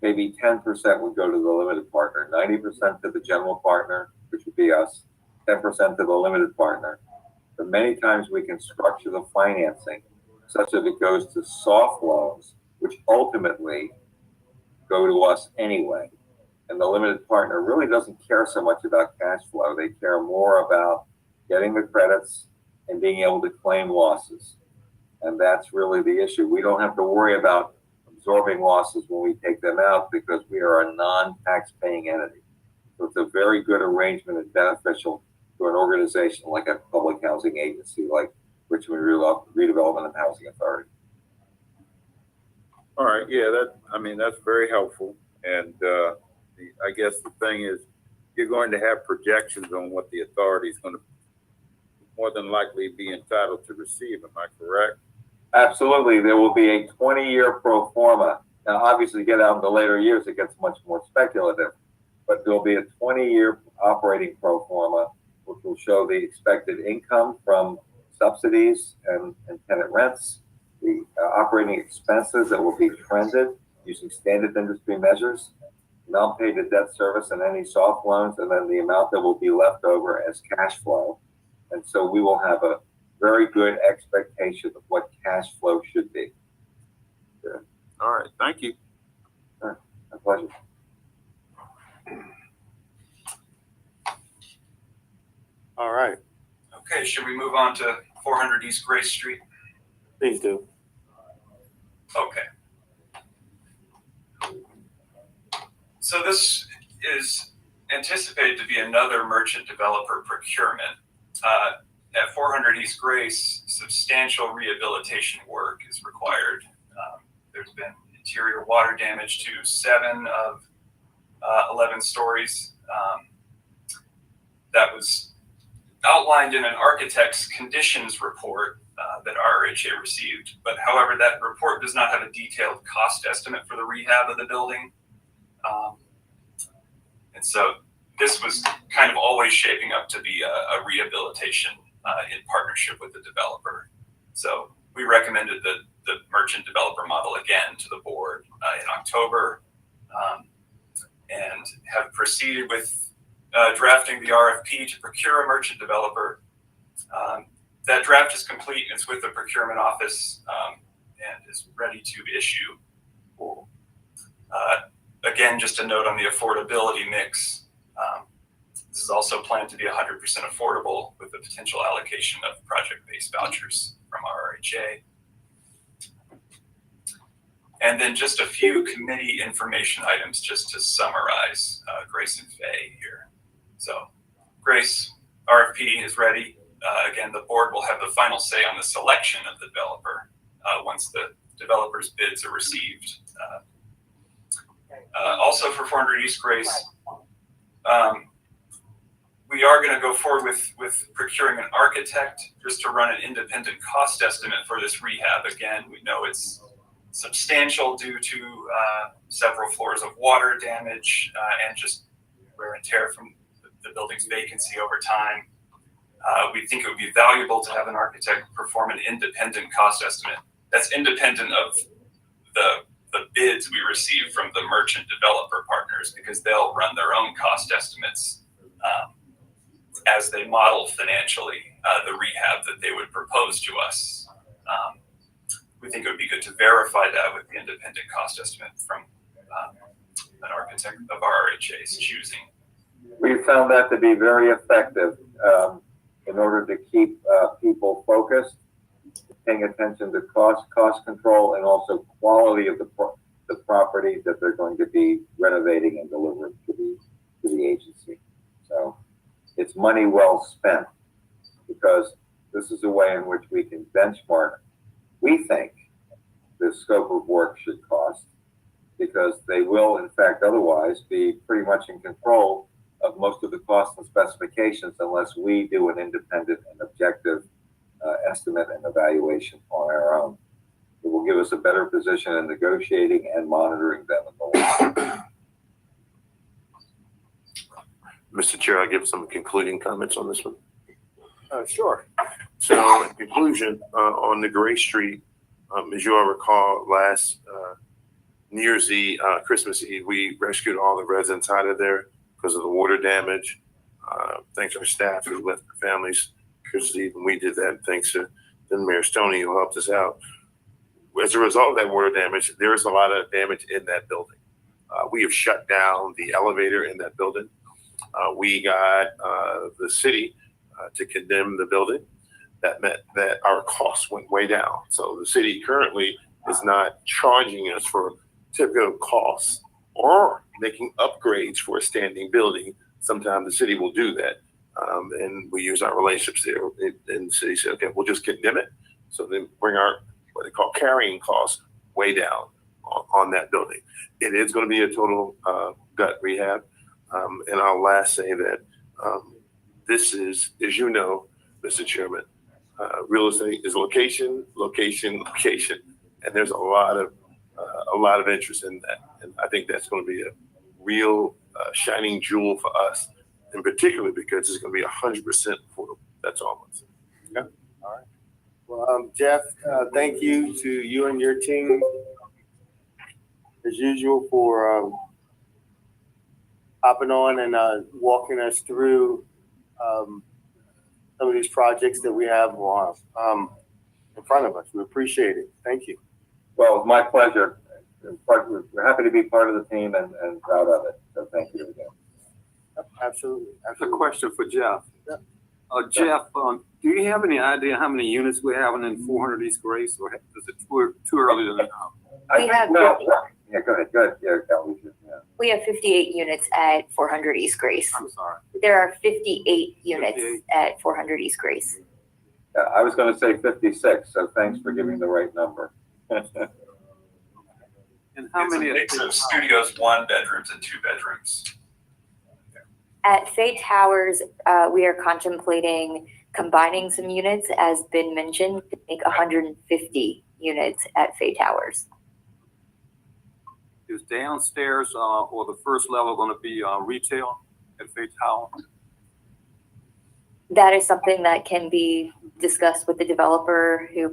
C: maybe 10% would go to the limited partner, 90% to the general partner, which would be us, 10% to the limited partner. But many times we can structure the financing such that it goes to soft loans, which ultimately go to us anyway. And the limited partner really doesn't care so much about cash flow. They care more about getting the credits and being able to claim losses. And that's really the issue. We don't have to worry about absorbing losses when we take them out because we are a non-tax paying entity. So it's a very good arrangement and beneficial to an organization like a public housing agency like Richmond Redevelopment and Housing Authority.
G: All right, yeah, that's very helpful. And I guess the thing is, you're going to have projections on what the authority is going to more than likely be entitled to receive. Am I correct?
C: Absolutely. There will be a 20-year pro forma. Now, obviously, get out in the later years, it gets much more speculative, but there'll be a 20-year operating pro forma, which will show the expected income from subsidies and tenant rents, the operating expenses that will be trended using standard industry measures, non-paid debt service and any soft loans, and then the amount that will be left over as cash flow. And so we will have a very good expectation of what cash flow should be.
G: Good. All right. Thank you.
C: All right. My pleasure.
J: All right,
D: Okay, should we move on to 400 East Grace Street?
J: please do.
D: Okay. So this is anticipated to be another merchant developer procurement. At 400 East Grace, substantial rehabilitation work is required. There's been interior water damage to 7 of 11 stories. That was outlined in an architect's conditions report that RRHA received. But however, that report does not have a detailed cost estimate for the rehab of the building. And so this was kind of always shaping up to be a rehabilitation in partnership with the developer. So we recommended the merchant developer model again to the board in October and have proceeded with drafting the RFP to procure a merchant developer. That draft is complete. It's with the procurement office and is ready to issue. Again, just a note on the affordability mix. This is also planned to be 100% affordable with the potential allocation of project-based vouchers from RRHA. And then just a few committee information items just to summarize Grace and Faye here. So Grace, RFP is ready. Again, the board will have the final say on the selection of the developer once the developer's bids are received. Also for 400 East Grace, we are going to go forward with procuring an architect just to run an independent cost estimate for this rehab. Again, we know it's substantial due to several floors of water damage and just wear and tear from the building's vacancy over time. We think it would be valuable to have an architect perform an independent cost estimate that's independent of the bids we receive from the merchant developer partners, because they'll run their own cost estimates as they model financially the rehab that they would propose to us. We think it would be good to verify that with the independent cost estimate from an architect of RRHA's choosing.
C: We found that to be very effective in order to keep people focused, paying attention to cost control, and also quality of the the property that they're going to be renovating and delivering to the agency. So it's money well spent, because this is a way in which we can benchmark, we think, the scope of work should cost, because they will, in fact, otherwise be pretty much in control of most of the costs and specifications unless we do an independent and objective estimate and evaluation on our own. It will give us a better position in negotiating and monitoring them in the long.
J: Mr. Chair, I'll give some concluding comments on this one.
B: Sure.
J: So in conclusion, on the Gray Street, as you all recall, last New Year's Eve, Christmas Eve, we rescued all the residents out of there because of the water damage. Thanks to our staff who left their families Christmas Eve, and we did that. Thanks to Mayor Stoney who helped us out. As a result of that water damage, there is a lot of damage in that building. We have shut down the elevator in that building. We got the city to condemn the building. That meant that our costs went way down. So the city currently is not charging us for typical costs or making upgrades for a standing building. Sometimes the city will do that. And we use our relationships there. And the city said, okay, we'll just condemn it. So then bring our, what they call carrying costs, way down on that building. It is going to be a total gut rehab. And I'll last say that this is, as you know, Mr. Chairman, real estate is location, location, location, and there's a lot of interest in that, and I think that's going to be a real shining jewel for us, in particular because it's going to be 100% affordable. That's all I'm saying.
B: Okay. All right. Well, Jeff, thank you to you and your team, as usual, for hopping on and walking us through some of these projects that we have in front of us. We appreciate it. Thank you.
C: Well, it's my pleasure. We're happy to be part of the team and proud of it. So thank you again.
B: Absolutely.
K: A question for Jeff.
B: Yeah.
K: Jeff, do you have any idea how many units we're having in 400 East Grace, or is it too early to know?
H: We have
C: Yeah, go ahead. Yeah, Kelly. Yeah.
H: We have 58 units at 400 East Grace.
K: I'm sorry.
H: There are 58 units
K: 58.
H: at 400 East Grace.
C: I was going to say 56, so thanks for giving the right number.
K: And how
D: It's a
K: many?
D: mix of studios, 1 bedrooms, and 2 bedrooms.
H: At Faye Towers, we are contemplating combining some units, as been mentioned, to make 150 units at Faye Towers.
K: Is downstairs or the first level going to be retail at Faye Tower?
H: That is something that can be discussed with the developer who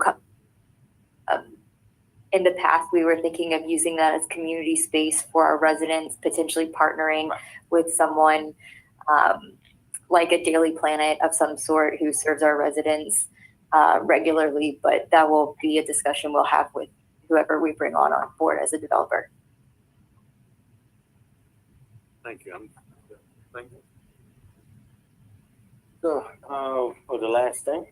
H: in the past, we were thinking of using that as community space for our residents, potentially partnering with someone like a Daily Planet of some sort who serves our residents regularly, but that will be a discussion we'll have with whoever we bring on board as a developer.
K: Thank you. Thank you.
B: So, for the last thing.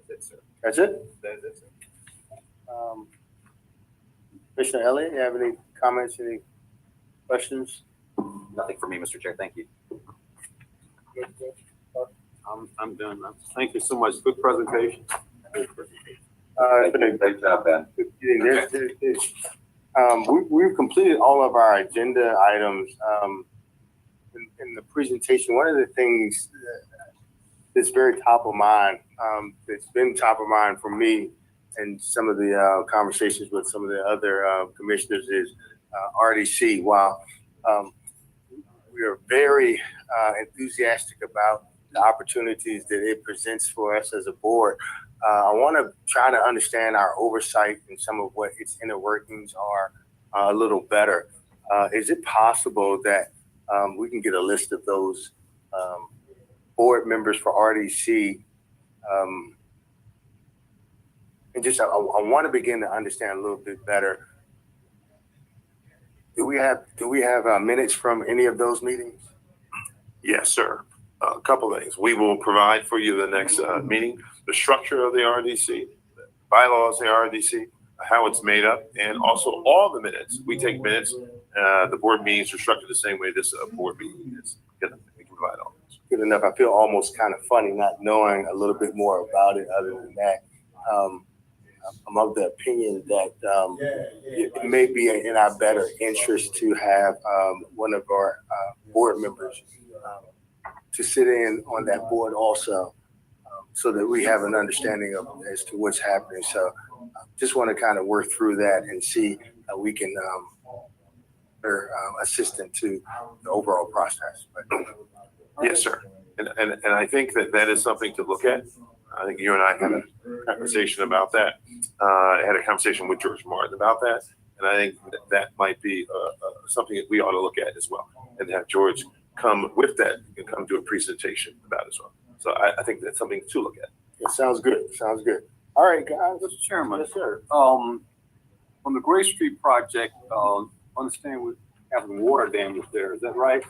B: That's it?
A: That's it.
B: Commissioner Elliott, you have any comments, any questions?
E: Nothing for me, Mr. Chair. Thank you.
K: I'm done. Thank you so much. Good presentation.
C: Great job, Ben.
B: We've completed all of our agenda items. In the presentation, one of the things that's very top of mind, that's been top of mind for me and some of the conversations with some of the other commissioners is RDC. While we are very enthusiastic about the opportunities that it presents for us as a board, I want to try to understand our oversight and some of what its inner workings are a little better. Is it possible that we can get a list of those board members for RDC? And just, I want to begin to understand a little bit better. Do we have minutes from any of those meetings?
J: Yes, sir. A couple of things. We will provide for you the next meeting, the structure of the RDC, bylaws of the RDC, how it's made up, and also all the minutes. We take minutes. The board meetings are structured the same way this board meeting is. We can provide all this.
B: Good enough. I feel almost kind of funny not knowing a little bit more about it other than that. I'm of the opinion that it may be in our better interest to have one of our board members to sit in on that board also, so that we have an understanding of as to what's happening. So just want to kind of work through that and see how we can assistant to the overall process. But,
J: yes, sir. And I think that is something to look at. I think you and I had a conversation about that. I had a conversation with George Martin about that. And I think that might be something that we ought to look at as well, and have George come with that and come do a presentation about it as well. So I think that's something to look at.
B: it sounds good. Sounds good. All right, guys.
K: Mr. Chairman.
B: Yes, sir.
K: On the Gray Street project, understand we're having water damage there. Is that right?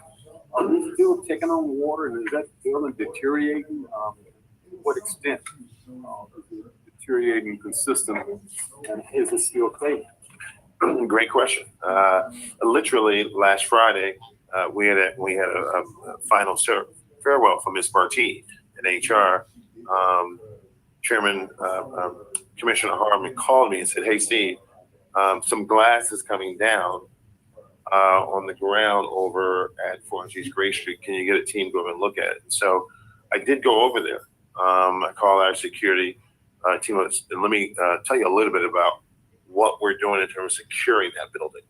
K: Are we still taking on water, and is that building deteriorating? To what extent is it deteriorating consistently, and is it still safe?
J: Great question. Literally last Friday, we had a final farewell from Ms. Barty in HR. Chairman Commissioner Harmon called me and said, "Hey, Steve, some glass is coming down on the ground over at 400 East Gray Street. Can you get a team go over and look at it?" And so I did go over there. I called our security team, and let me tell you a little bit about what we're doing in terms of securing that building.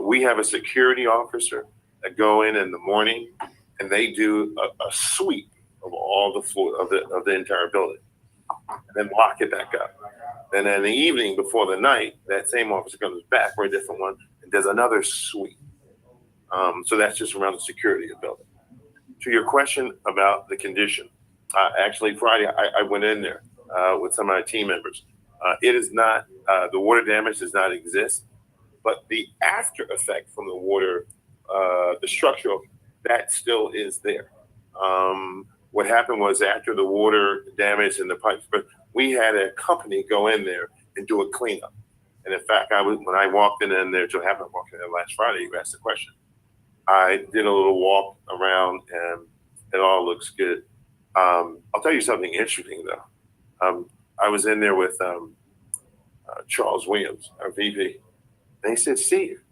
J: We have a security officer that go in the morning, and they do a sweep of all the floor of the entire building, and then lock it back up. And then in the evening before the night, that same officer comes back for a different one and does another sweep. So that's just around the security of the building. To your question about the condition, actually Friday I went in there with some of my team members. It is not, the water damage does not exist, but the after effect from the water, the structural, that still is there. What happened was after the water damage in the pipes, but we had a company go in there and do a cleanup. And in fact, when I walked in there, Joe happened walking in there last Friday, you asked the question. I did a little walk around and it all looks good. I'll tell you something interesting though. I was in there with Charles Williams, our VP, and he said, "Steve,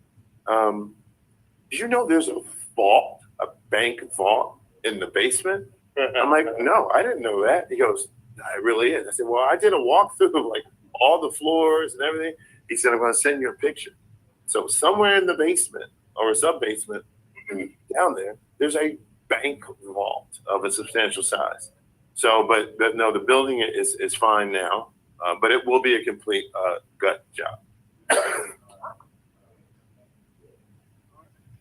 J: did you know there's a vault, a bank vault in the basement?" I'm like, "No, I didn't know that." He goes, "It really is." I said, "Well, I did a walkthrough of like all the floors and everything." He said, "I'm going to send you a picture." So somewhere in the basement or a sub basement down there, there's a bank vault of a substantial size. So, but no, the building is fine now, but it will be a complete gut job.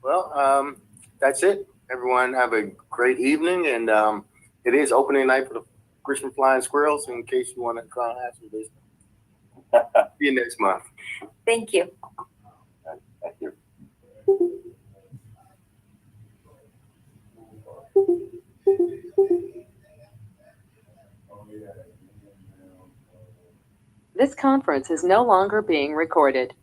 B: Well, that's it. Everyone have a great evening, and it is opening night for the Christian Flying Squirrels. In case you want to come and have some business. See you next month.
H: Thank you.
C: Thank you.
F: This conference is no longer being recorded.